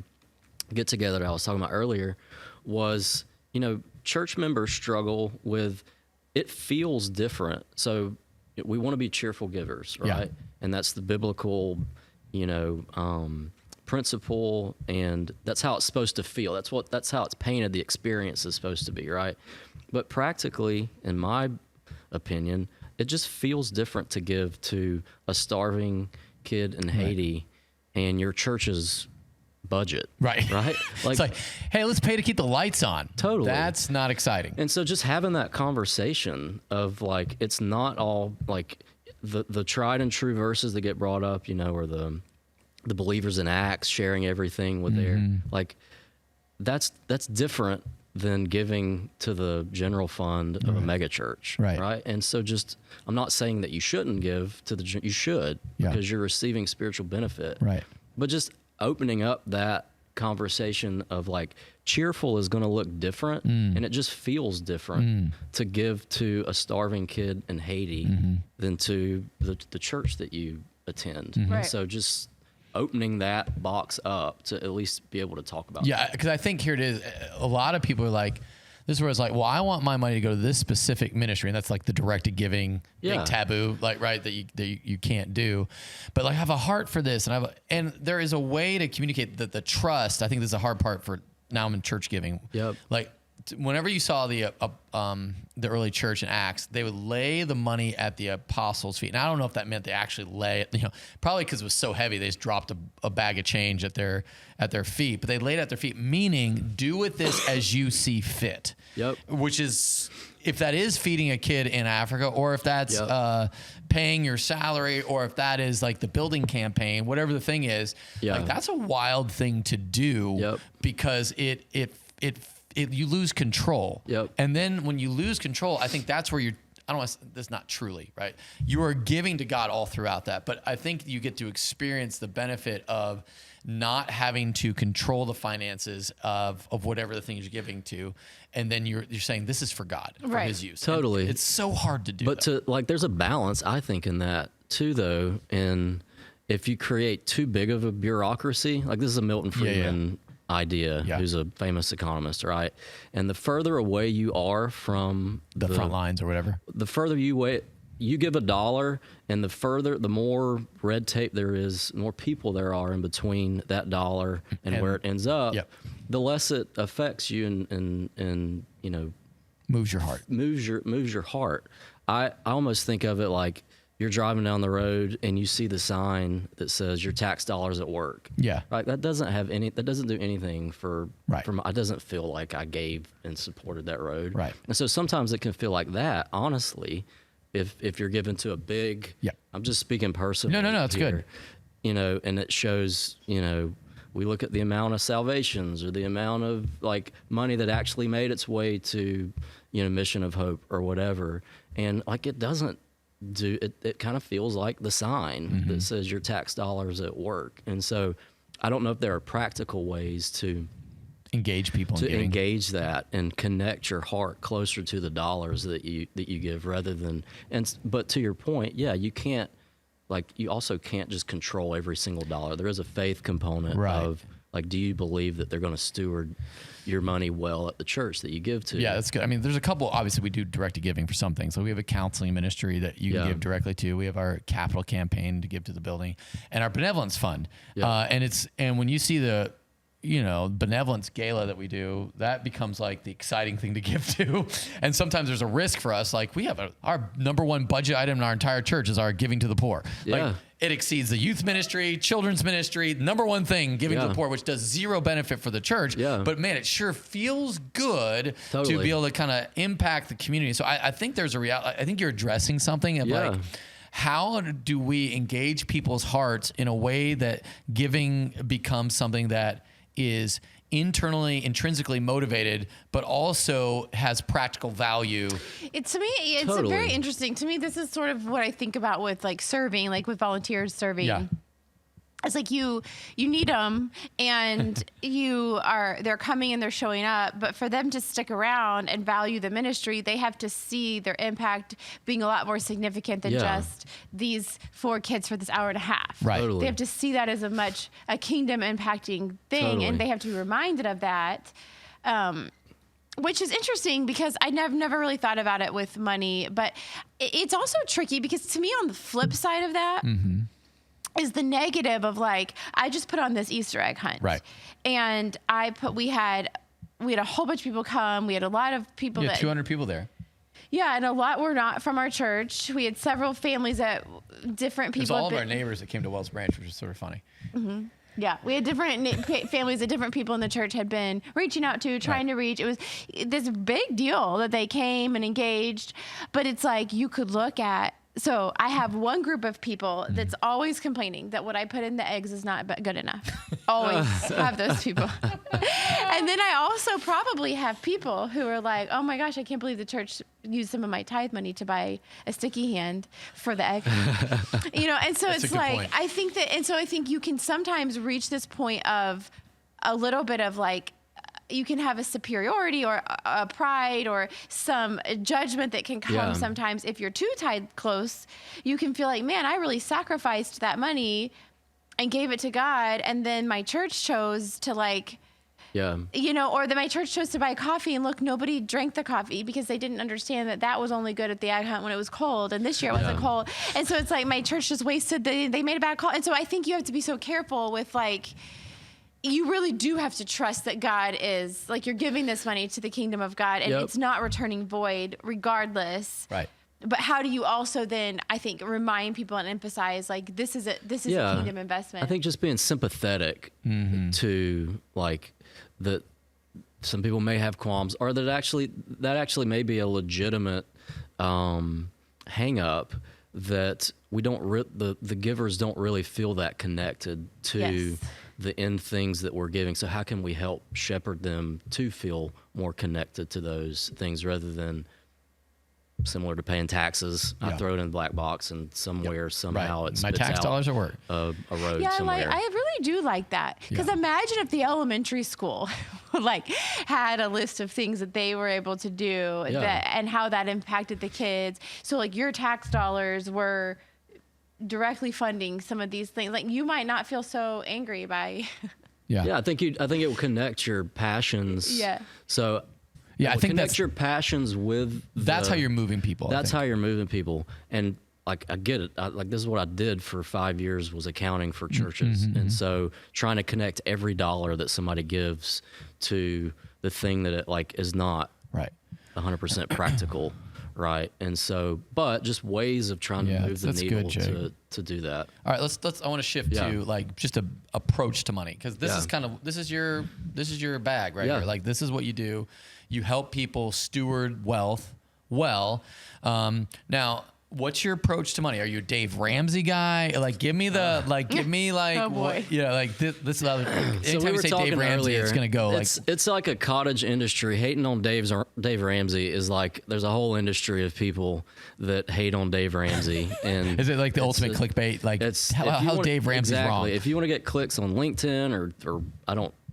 S3: get together that I was talking about earlier was, you know, church members struggle with, it feels different. So we want to be cheerful givers, right?
S1: Yeah.
S3: And that's the biblical, you know, principle, and that's how it's supposed to feel. That's how it's painted. The experience is supposed to be, right? But practically, in my opinion, it just feels different to give to a starving kid in Haiti and your church's budget.
S1: Right.
S3: Like,
S1: it's like, hey, let's pay to keep the lights on.
S3: Totally.
S1: That's not exciting.
S3: And so just having that conversation of like, it's not all like the tried and true verses that get brought up, you know, or the believers in Acts sharing everything with their, like, that's different than giving to the general fund of a mega church. Right. And so just, I'm not saying that you shouldn't give to you should, because you're receiving spiritual benefit.
S1: Right.
S3: But just opening up that conversation of like, cheerful is going to look different, and it just feels different to give to a starving kid in Haiti than to the church that you attend.
S2: Right.
S3: So just opening that box up to at least be able to talk about
S1: that. Because I think here it is, a lot of people are like, this is where it's like, well, I want my money to go to this specific ministry, and that's like the directed giving, big taboo, like, right, that you can't do. But like, I have a heart for this, and there is a way to communicate that the trust. I think this is a hard part for now. I'm in church giving.
S3: Yep.
S1: Like, whenever you saw the early church in Acts, they would lay the money at the apostles' feet. And I don't know if that meant they actually lay it, probably because it was so heavy, they just dropped a bag of change at their feet. But they laid it at their feet, meaning do with this as you see fit.
S3: Yep.
S1: Which is, if that is feeding a kid in Africa, or if that's paying your salary, or if that is like the building campaign, whatever the thing is, like, that's a wild thing to do because you lose control.
S3: Yep.
S1: And then when you lose control, I think that's where that's not truly, right? You are giving to God all throughout that. But I think you get to experience the benefit of not having to control the finances of whatever the thing you're giving to. And then you're saying, this is for God, for his use.
S3: Totally.
S1: And it's so hard to do.
S3: But there's a balance, I think, in that too, though. And if you create too big of a bureaucracy, like this is a Milton Friedman idea, who's a famous economist, right? And the further away you are from
S1: the front lines or whatever,
S3: the further you give $1, and the more red tape there is, the more people there are in between that dollar and where it ends up, the less it affects you and you know,
S1: moves your heart.
S3: Moves your heart. I almost think of it like you're driving down the road and you see the sign that says your tax dollars at work. Yeah. Right. That doesn't do anything for it doesn't feel like I gave and supported that road. Right. And so sometimes it can feel like that, honestly, if you're given to a big, I'm just speaking personally.
S1: No, it's good.
S3: You know, and it shows, you know, we look at the amount of salvations or the amount of like money that actually made its way to, you know, Mission of Hope or whatever. And like, it doesn't do it. It kind of feels like the sign that says your tax dollars at work. And so I don't know if there are practical ways to
S1: engage people,
S3: to engage that and connect your heart closer to the dollars that you give, rather than, but to your point, you can't, like, you also can't just control every single dollar. There is a faith component of Like, do you believe that they're going to steward your money well at the church that you give to?
S1: Yeah, that's good. I mean, there's a couple, obviously we do direct to giving for some things. So we have a counseling ministry that you can give directly to. We have our capital campaign to give to the building and our benevolence fund.
S3: Yeah.
S1: And when you see the, benevolence gala that we do, that becomes like the exciting thing to give to. And sometimes there's a risk for us. Like we have our number one budget item in our entire church is our giving to the poor.
S3: Yeah.
S1: Like it exceeds the youth ministry, children's ministry, number one thing, giving to the poor, which does zero benefit for the church.
S3: Yeah.
S1: But man, it sure feels good to be able to kind of impact the community. So I think there's a reality. I think you're addressing something of like, how do we engage people's hearts in a way that giving becomes something that is intrinsically motivated, but also has practical value?
S2: To me, it's very interesting. To me, this is sort of what I think about with like serving, like with volunteers serving.
S1: Yeah.
S2: It's like you need them and they're coming and they're showing up, but for them to stick around and value the ministry, they have to see their impact being a lot more significant than just these 4 kids for this hour and a half.
S1: Right.
S3: Totally.
S2: They have to see that as a kingdom impacting thing, and they have to be reminded of that. Which is interesting because I've never really thought about it with money, but it's also tricky because to me on the flip side of that, is the negative of like, I just put on this Easter egg hunt.
S1: Right.
S2: And we had a whole bunch of people come. We had a lot of people
S1: 200 people there.
S2: Yeah. And a lot were not from our church. We had several families that different people.
S1: It was all of our neighbors that came to Wells Branch, which is sort of funny.
S2: Mm-hmm. Yeah, we had different families that different people in the church had been reaching out to, trying to reach. It was this big deal that they came and engaged. But it's like you could look at. So I have one group of people that's always complaining that what I put in the eggs is not good enough. Always have those people. And then I also probably have people who are like, oh my gosh, I can't believe the church used some of my tithe money to buy a sticky hand for the egg. And so it's like, point. I think you can sometimes reach this point of a little bit of like, you can have a superiority or a pride or some judgment that can come sometimes if you're too tied close. You can feel like, man, I really sacrificed that money and gave it to God, and then my church chose to like, or my church chose to buy coffee, and look, nobody drank the coffee because they didn't understand that was only good at the egg hunt when it was cold, and this year it wasn't cold. And so it's like my church just wasted, they made a bad call. And so I think you have to be so careful with like, you really do have to trust that God is like, you're giving this money to the kingdom of God and it's not returning void regardless.
S1: Right.
S2: But how do you also then, I think, remind people and emphasize like, this is a kingdom investment.
S3: I think just being sympathetic to like that some people may have qualms, or that actually may be a legitimate hang up that we don't the givers don't really feel that connected to the end things that we're giving. So how can we help shepherd them to feel more connected to those things rather than similar to paying taxes? I throw it in the black box and somehow it spits
S1: my tax
S3: out
S1: dollars at work.
S3: A road somewhere.
S2: I really do like that. Because imagine if the elementary school had a list of things that they were able to do and how that impacted the kids. So like your tax dollars were directly funding some of these things. Like you might not feel so angry by.
S3: I think it will connect your passions. Yeah. So. Yeah, I think connect your passions with.
S1: That's how you're moving people.
S3: That's how you're moving people, and like I get it. This is what I did for 5 years was accounting for churches, and so trying to connect every dollar that somebody gives to the thing that it like is not 100% practical. Right. And so, but just ways of trying to move the needle to do that.
S1: All right, let's I want to shift to like just a approach to money. Cause this is your bag right here. Like this is what you do. You help people steward wealth well. Now, what's your approach to money? Are you a Dave Ramsey guy? Like, give me oh boy. This is anytime we say Dave Ramsey, it's going to go
S3: it's like a cottage industry. Hating on Dave Ramsey is like, there's a whole industry of people that hate on Dave Ramsey. And
S1: is it like the ultimate clickbait? Like how Dave Ramsey's wrong.
S3: If you want to get clicks on LinkedIn or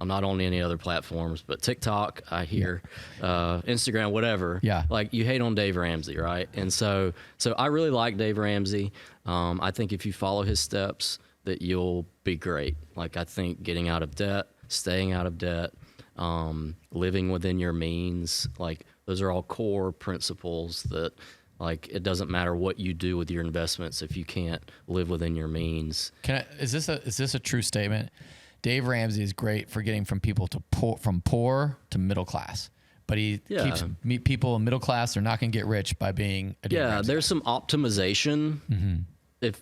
S3: I'm not on any other platforms, but TikTok, I hear, Instagram, whatever. Yeah. Like you hate on Dave Ramsey, right? And so I really like Dave Ramsey. I think if you follow his steps, that you'll be great. Like I think getting out of debt, staying out of debt, living within your means. Like those are all core principles that, like, it doesn't matter what you do with your investments if you can't live within your means.
S1: Is this a true statement? Dave Ramsey is great for getting from poor to middle class, but he keeps people in middle class. They're not going to get rich by being a Dave Ramsey.
S3: There's some optimization. Mm-hmm.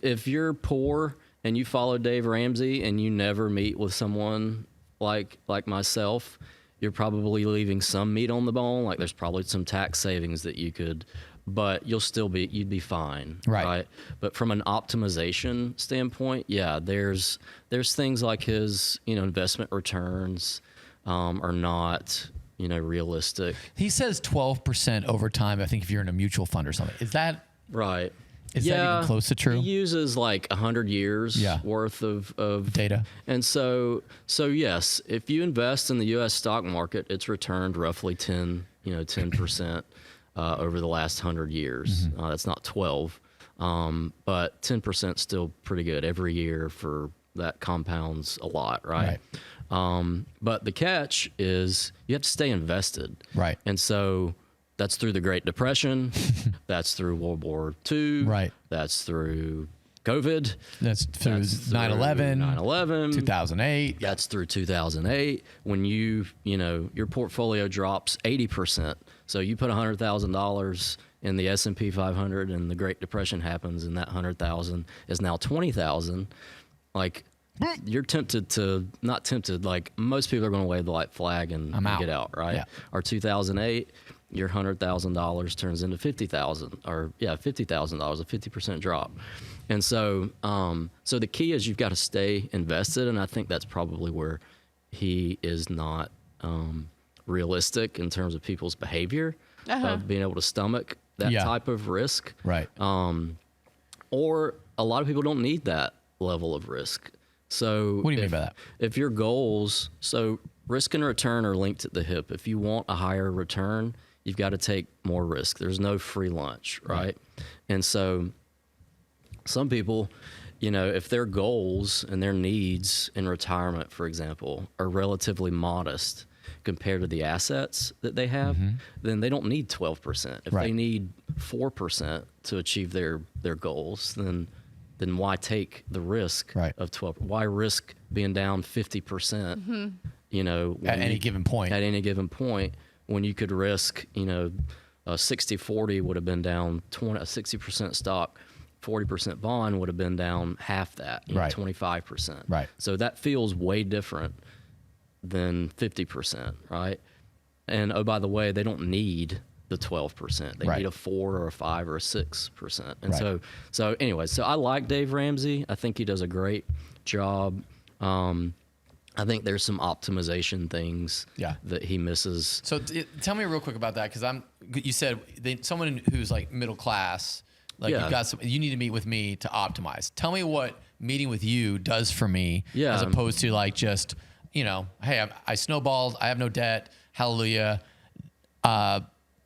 S3: If you're poor and you follow Dave Ramsey and you never meet with someone like myself, you're probably leaving some meat on the bone. Like there's probably some tax savings that you could, but you'd be fine. Right. But from an optimization standpoint, there's things like his, investment returns, are not, realistic.
S1: He says 12% over time. I think if you're in a mutual fund or something, is that
S3: right?
S1: Is that even close to true?
S3: He uses like 100 years worth of
S1: data.
S3: And so yes, if you invest in the U.S. stock market, it's returned roughly 10% over the last 100 years. Mm-hmm. That's not 12, but 10% still pretty good every year. For that compounds a lot, right? But the catch is you have to stay invested,
S1: right?
S3: And so that's through the Great Depression. That's through World War II.
S1: Right.
S3: That's through COVID.
S1: That's through 9/11. 2008.
S3: That's through 2008. When your portfolio drops 80%. So you put $100,000 in the S&P 500 and the Great Depression happens and that 100,000 is now 20,000. Like you're not tempted. Like most people are going to wave the white flag and get out, right? Yeah. Or 2008. Your $100,000 turns into $50,000, or $50,000, a 50% drop, and so the key is you've got to stay invested, and I think that's probably where he is not realistic in terms of people's behavior of being able to stomach that type of risk,
S1: right?
S3: Or a lot of people don't need that level of risk. So
S1: what do you mean by that?
S3: If your goals, so risk and return are linked at the hip. If you want a higher return, you've got to take more risk. There's no free lunch, right? And so some people, if their goals and their needs in retirement, for example, are relatively modest compared to the assets that they have, then they don't need 12%. If they need 4% to achieve their goals, then why take the risk of 12? Why risk being down 50%,
S1: at any given point?
S3: At any given point, when you could risk, a 60-40 would have been down 60% stock, 40% bond would have been down half that, 25%.
S1: Right.
S3: So that feels way different than 50%, right? And oh, by the way, they don't need the 12%. They need a 4 or a 5 or a 6%. And so anyway, so I like Dave Ramsey. I think he does a great job. I think there's some optimization things that he misses.
S1: So tell me real quick about that, because you said someone who's like middle class, like you need to meet with me to optimize. Tell me what meeting with you does for me, as opposed to like just hey, I snowballed, I have no debt, hallelujah.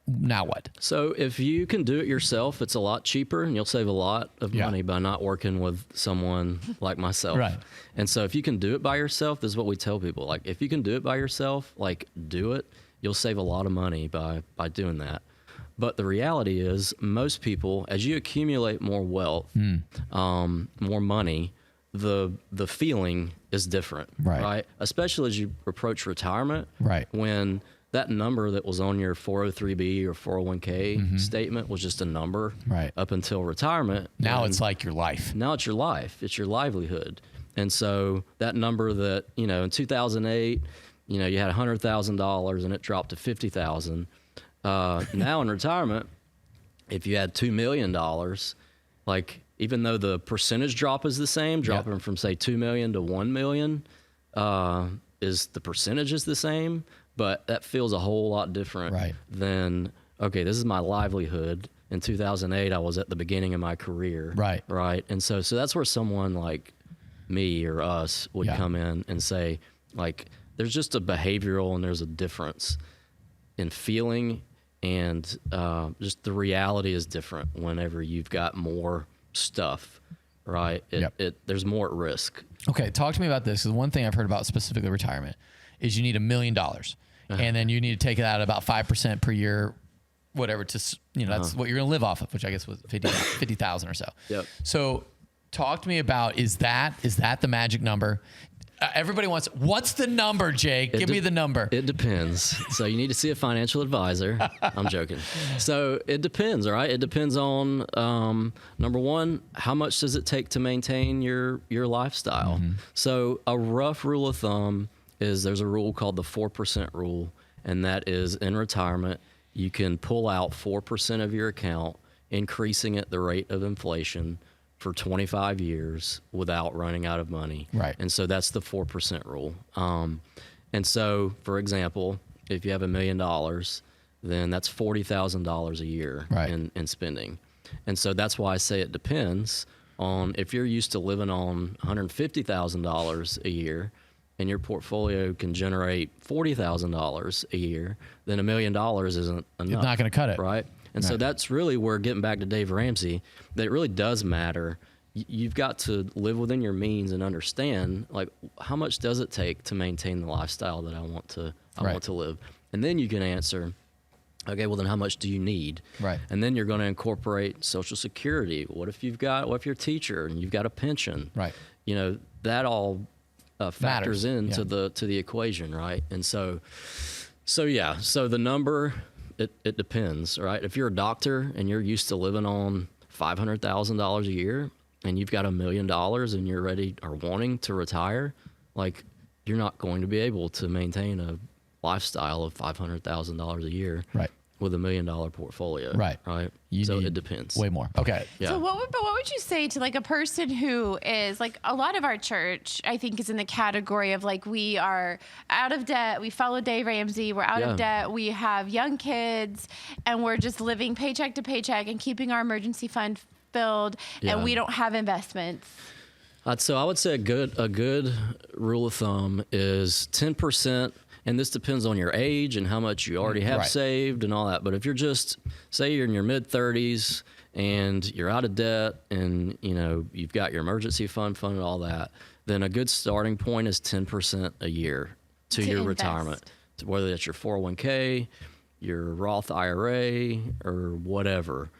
S1: Now what?
S3: So if you can do it yourself, it's a lot cheaper and you'll save a lot of money by not working with someone like myself.
S1: Right.
S3: And so if you can do it by yourself, this is what we tell people. Like if you can do it by yourself, like do it. You'll save a lot of money by doing that. But the reality is most people, as you accumulate more wealth, more money, the feeling is different, right? Especially as you approach retirement, when that number that was on your 403B or 401k statement was just a number up until retirement.
S1: Now it's like your life.
S3: Now it's your life. It's your livelihood. And so that number that, in 2008, you had $100,000 and it dropped to $50,000. Now in retirement, if you had $2 million, like even though the percentage drop is the same, dropping from say 2 million to 1 million, is the percentage is the same, but that feels a whole lot different than, okay, this is my livelihood. In 2008, I was at the beginning of my career. Right. And so that's where someone like me or us would come in and say, like, there's just a behavioral and there's a difference in feeling, and just the reality is different whenever you've got more stuff right? There's more at risk.
S1: Okay, talk to me about this. Because one thing I've heard about specifically retirement is you need $1 million, and then you need to take it out about 5% per year, whatever. That's what you're going to live off of, which I guess was 50,000 or so.
S3: Yep.
S1: So, talk to me about is that the magic number? Everybody what's the number, Jake? Give me the number.
S3: It depends. So you need to see a financial advisor. I'm joking. So it depends, all right? It depends on, number one, how much does it take to maintain your lifestyle? Mm-hmm. So a rough rule of thumb is there's a rule called the 4% rule, and that is in retirement, you can pull out 4% of your account, increasing at the rate of inflation for 25 years without running out of money.
S1: Right.
S3: And so that's the 4% rule. And so, for example, if you have $1 million, then that's $40,000 a year in spending. And so that's why I say it depends on if you're used to living on $150,000 a year and your portfolio can generate $40,000 a year, then $1 million isn't enough.
S1: It's not going to cut it.
S3: Right. And so that's really where, getting back to Dave Ramsey, that it really does matter. You've got to live within your means and understand, like, how much does it take to maintain the lifestyle that I want to live? And then you can answer, okay, well, then how much do you need?
S1: Right.
S3: And then you're going to incorporate Social Security. What if you're a teacher and you've got a pension?
S1: Right.
S3: That all factors into
S1: the
S3: the equation, right? And so the number, it depends, right? If you're a doctor and you're used to living on $500,000 a year and you've got $1 million and you're ready or wanting to retire, like, you're not going to be able to maintain a lifestyle of $500,000 a year with $1 million portfolio. Right. So it depends.
S1: Way more. Okay.
S2: Yeah. So what would you say to, like, a person who is, like, a lot of our church, I think, is in the category of, like, we are out of debt. We follow Dave Ramsey. We're out of debt. We have young kids, and we're just living paycheck to paycheck and keeping our emergency fund filled, and we don't have investments.
S3: So I would say a good rule of thumb is 10%. And this depends on your age and how much you already have saved and all that. But if you're say you're in your mid-30s and you're out of debt and, you've got your emergency fund funded, all that, then a good starting point is 10% a year to your invest. Retirement, whether that's your 401k, your Roth IRA, or whatever,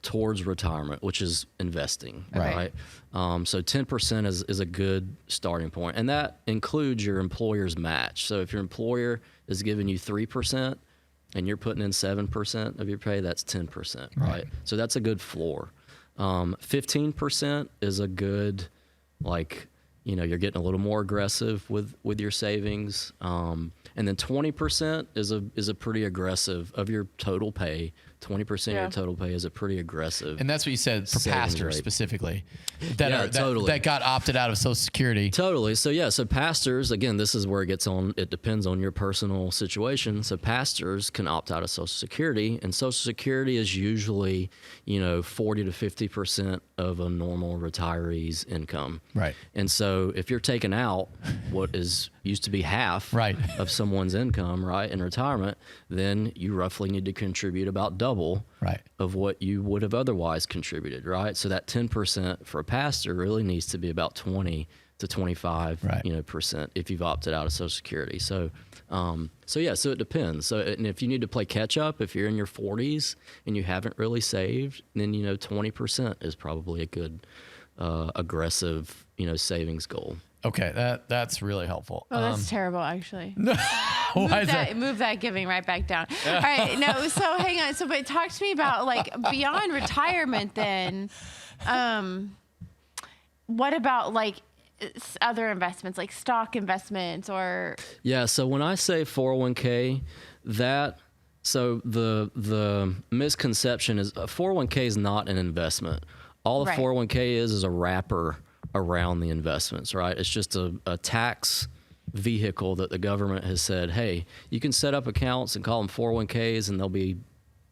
S3: towards retirement, which is investing, right? So 10% is a good starting point, and that includes your employer's match. So if your employer is giving you 3% and you're putting in 7% of your pay, that's 10%, right? So that's a good floor. 15% is a good, you're getting a little more aggressive with your savings. And then 20% is a pretty aggressive of your total pay. 20% of your total pay is a pretty aggressive.
S1: And that's what you said for pastors specifically that got opted out of Social Security.
S3: Totally. So pastors, again, this is where it depends on your personal situation. So pastors can opt out of Social Security, and Social Security is usually, 40 to 50% of a normal retiree's income.
S1: Right.
S3: And so if you're taking out what used to be half of someone's income, in retirement, then you roughly need to contribute about double of what you would have otherwise contributed, right? So that 10% for a pastor really needs to be about 20 to 25 percent if you've opted out of Social Security. So it depends. So, and if you need to play catch up, if you're in your 40s and you haven't really saved, then 20% is probably a good aggressive savings goal.
S1: Okay, that's really helpful.
S2: Oh, that's terrible, actually. Move that giving right back down. All right, no. So hang on. So, but talk to me about, like, beyond retirement. Then, what about, like, other investments, like stock investments or? Yeah.
S3: So when I say 401k, the misconception is a 401k is not an investment. All the 401k is a wrapper around the investments, right? It's just a tax vehicle that the government has said, hey, you can set up accounts and call them 401ks and they'll be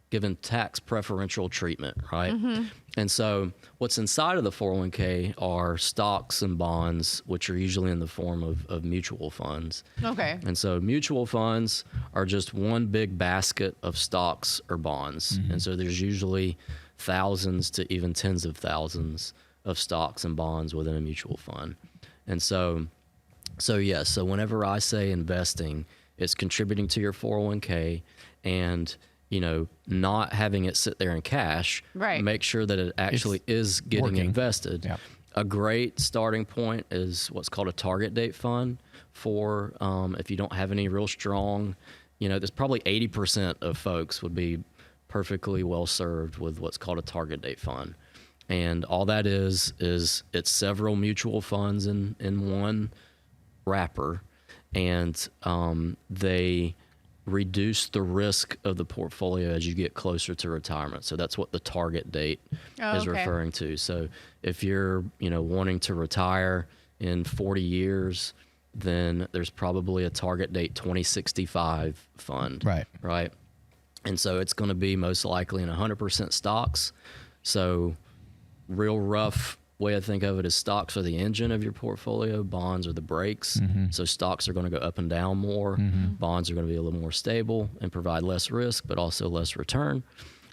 S3: given tax preferential treatment, right? Mm-hmm. And so what's inside of the 401k are stocks and bonds, which are usually in the form of mutual funds.
S2: Okay.
S3: And so mutual funds are just one big basket of stocks or bonds. Mm-hmm. And so there's usually thousands to even tens of thousands of stocks and bonds within a mutual fund. And so whenever I say investing, it's contributing to your 401k and, not having it sit there in cash.
S2: Right.
S3: Make sure that it actually is getting
S1: working.
S3: invested.
S1: Yep.
S3: A great starting point is what's called a target date fund for if you don't have any real strong, there's probably 80% of folks would be perfectly well served with what's called a target date fund. And all that is it's several mutual funds in one wrapper, and they reduce the risk of the portfolio as you get closer to retirement. So that's what the target date is referring to. So if you're, wanting to retire in 40 years, then there's probably a target date 2065 fund. Right. And so it's going to be most likely in 100% stocks. So real rough way I think of it is stocks are the engine of your portfolio, bonds are the brakes. So stocks are going to go up and down more. Bonds are going to be a little more stable and provide less risk, but also less return.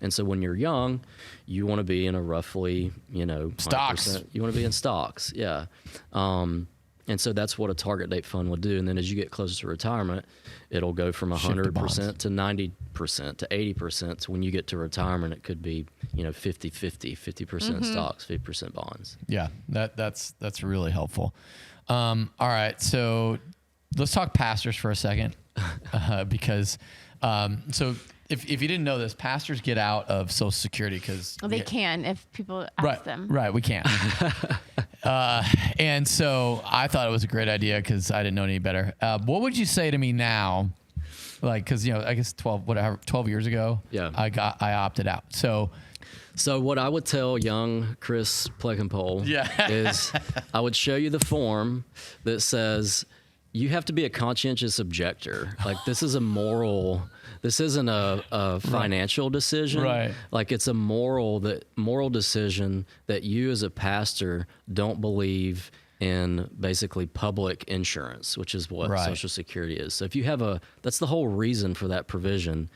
S3: And so when you're young, you want to be in a roughly,
S1: stocks.
S3: You want to be in stocks, yeah. And so that's what a target date fund will do. And then as you get closer to retirement, it'll go from 100% to 90% to 80%. So when you get to retirement, it could be, 50-50, 50% stocks, 50% bonds.
S1: Yeah, that's really helpful. All right, so let's talk pastors for a second, because so if you didn't know this, pastors get out of Social Security because
S2: they can if people ask them.
S1: Right, we can't. And so I thought it was a great idea because I didn't know any better. What would you say to me now? Like, because I guess 12 years ago,
S3: yeah,
S1: I opted out.
S3: So what I would tell young Chris Plek is I would show you the form that says you have to be a conscientious objector. Like, this is a moral. This isn't a financial decision.
S1: Right.
S3: Like, it's a moral decision that you as a pastor don't believe in basically public insurance, which is what Social Security is. So if you have that's the whole reason for that provision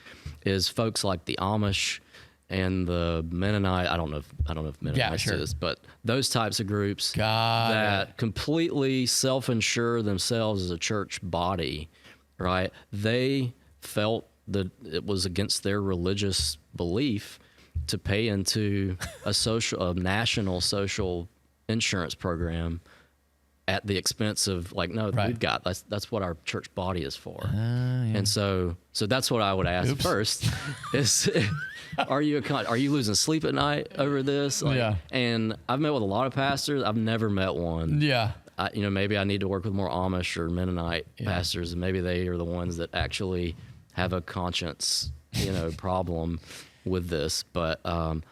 S3: is folks like the Amish and the Mennonite, I don't know if Mennonites do this, but those types of groups that completely self-insure themselves as a church body, right? They felt that it was against their religious belief to pay into a national social insurance program at the expense of we've got that's what our church body is for. And so that's what I would ask first is are you losing sleep at night over this? And I've met with a lot of pastors. I've never met one. Maybe I need to work with more Amish or Mennonite pastors, and maybe they are the ones that actually have a conscience, problem with this. But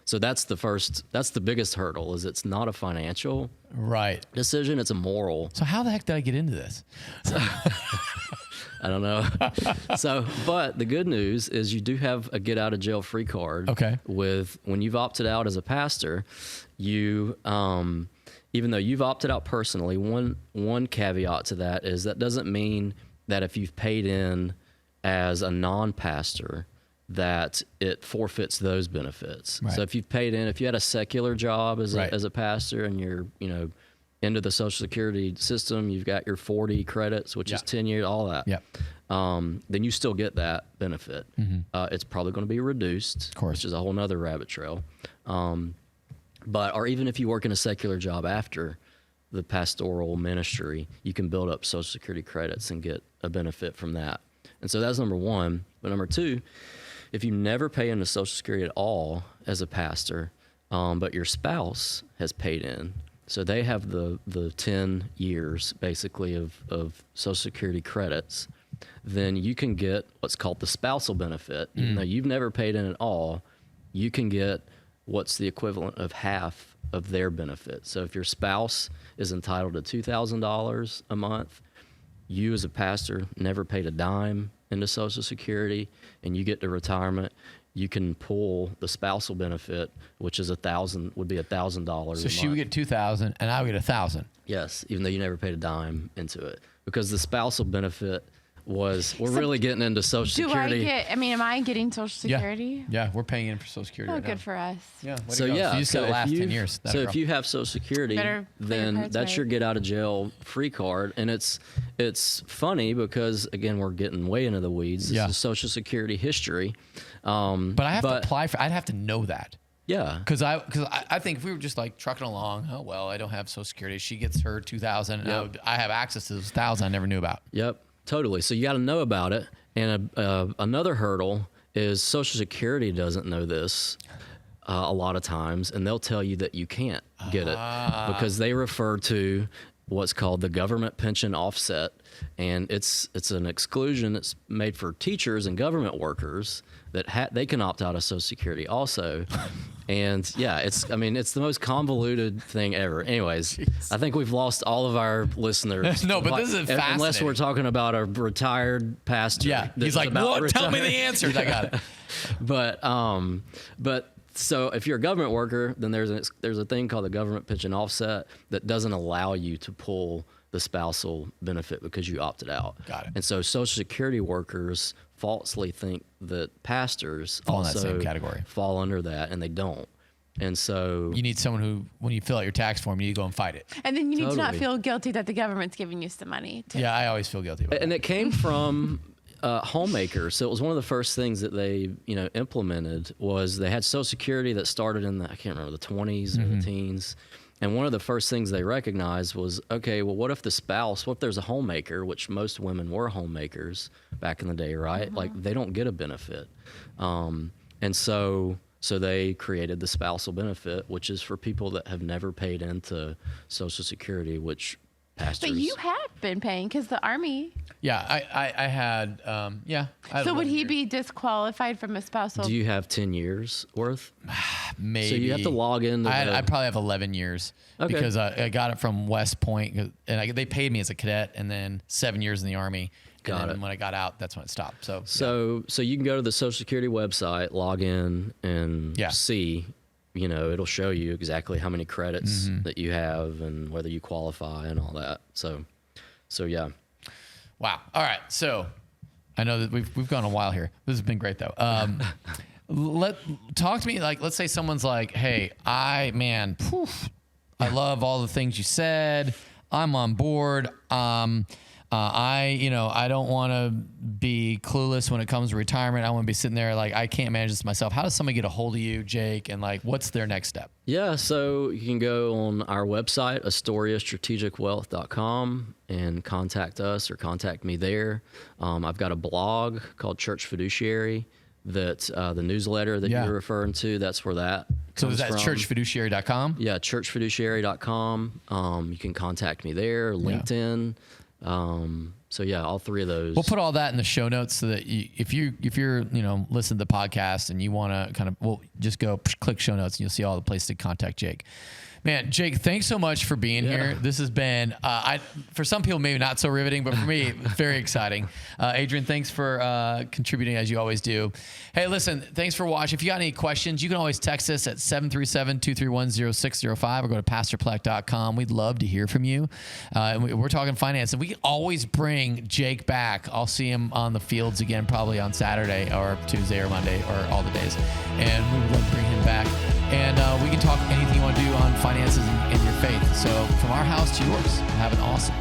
S3: so that's the biggest hurdle is it's not a financial decision, it's a moral.
S1: So how the heck did I get into this?
S3: I don't know. But the good news is you do have a get out of jail free card.
S1: Okay.
S3: When you've opted out as a pastor, you even though you've opted out personally, one caveat to that is that doesn't mean that if you've paid in as a non-pastor that it forfeits those benefits. So if you've paid in, if you had a secular job as a pastor and you're, into the Social Security system, you've got your 40 credits, which is 10 years, all that. Then you still get that benefit. It's probably going to be reduced, which is a whole nother rabbit trail. Or even if you work in a secular job after the pastoral ministry, you can build up Social Security credits and get a benefit from that. And so that's number one. But number two, if you never pay into Social Security at all as a pastor, but your spouse has paid in, so they have the 10 years basically of Social Security credits, then you can get what's called the spousal benefit. Even though you've never paid in at all, you can get what's the equivalent of half of their benefit. So if your spouse is entitled to $2,000 a month, you as a pastor never paid a dime into Social Security, and you get to retirement, you can pull the spousal benefit, which is $1,000.
S1: So she would get $2,000, and I would get $1,000.
S3: Yes, even though you never paid a dime into it, because the spousal benefit we're really getting into Social Security.
S2: Am I getting Social Security?
S1: Yeah, we're paying in for Social Security right
S2: good
S1: now.
S2: for us.
S1: Yeah.
S3: So
S1: you just got to last 10 years.
S3: So if you have Social Security, then that's your get out of jail free card. And it's funny because, again, we're getting way into the weeds. This is Social Security history.
S1: But I have to apply for. I'd have to know that.
S3: Yeah.
S1: Because I think if we were just like trucking along, oh well, I don't have Social Security. She gets her 2,000. And I have access to those 1,000 I never knew about.
S3: Yep. Totally. So you got to know about it. And another hurdle is Social Security doesn't know this a lot of times, and they'll tell you that you can't get it because they refer to what's called the government pension offset, and it's an exclusion that's made for teachers and government workers that they can opt out of Social Security also. And it's the most convoluted thing ever. Anyways, I think we've lost all of our listeners.
S1: No, but this is fascinating.
S3: Unless we're talking about a retired pastor.
S1: Yeah, he's like, what? Tell me the answers. I got it.
S3: But so if you're a government worker, then there's a thing called the government pension offset that doesn't allow you to pull the spousal benefit because you opted out.
S1: Got it.
S3: And so Social Security workers falsely think that pastors
S1: fall in
S3: also
S1: that same category,
S3: fall under that, and they don't. And so
S1: you need someone who, when you fill out your tax form, you need to go and fight it.
S2: And then you need to not feel guilty that the government's giving you some money.
S1: Yeah, I always feel guilty about it.
S3: And it came from homemakers. So it was one of the first things that they implemented was they had Social Security that started in I can't remember, the 20s or the teens. And one of the first things they recognized was, okay, well, what if there's a homemaker, which most women were homemakers back in the day, right? Like they don't get a benefit. And so they created the spousal benefit, which is for people that have never paid into Social Security, which pastors.
S2: But you have been paying because the Army.
S1: Yeah, I had,
S2: So would he be disqualified from a spousal?
S3: Do you have 10 years worth?
S1: Maybe.
S3: So you have to log in.
S1: I probably have 11 years because I got it from West Point, and they paid me as a cadet, and then 7 years in the Army. And then when I got out, that's when it stopped. So
S3: you can go to the Social Security website, log in, and see. It'll show you exactly how many credits that you have and whether you qualify and all that. So yeah.
S1: Wow. All right. So I know that we've gone a while here. This has been great though. Talk to me, like, let's say someone's like, hey, I love all the things you said. I'm on board. I don't want to be clueless when it comes to retirement. I want to be sitting there like, I can't manage this myself. How does somebody get a hold of you, Jake? And like, what's their next step?
S3: Yeah. So you can go on our website, AstoriaStrategicWealth.com, and contact us or contact me there. I've got a blog called Church Fiduciary that the newsletter that you're referring to, that's where that comes
S1: is that
S3: from.
S1: churchfiduciary.com?
S3: Yeah. Churchfiduciary.com. You can contact me there, LinkedIn. All three of those.
S1: We'll put all that in the show notes so that if you're listening to the podcast and you want to just go click show notes and you'll see all the places to contact Jake. Man, Jake, thanks so much for being here. This has been, for some people, maybe not so riveting, but for me, very exciting. Adrienne, thanks for contributing as you always do. Hey, listen, thanks for watching. If you got any questions, you can always text us at 737-231-0605 or go to pastorplek.com. We'd love to hear from you. We're talking finance, and we can always bring Jake back. I'll see him on the fields again, probably on Saturday or Tuesday or Monday or all the days. And we would love to bring him back. And we can talk anything you want to do on finances and your faith. So from our house to yours, have an awesome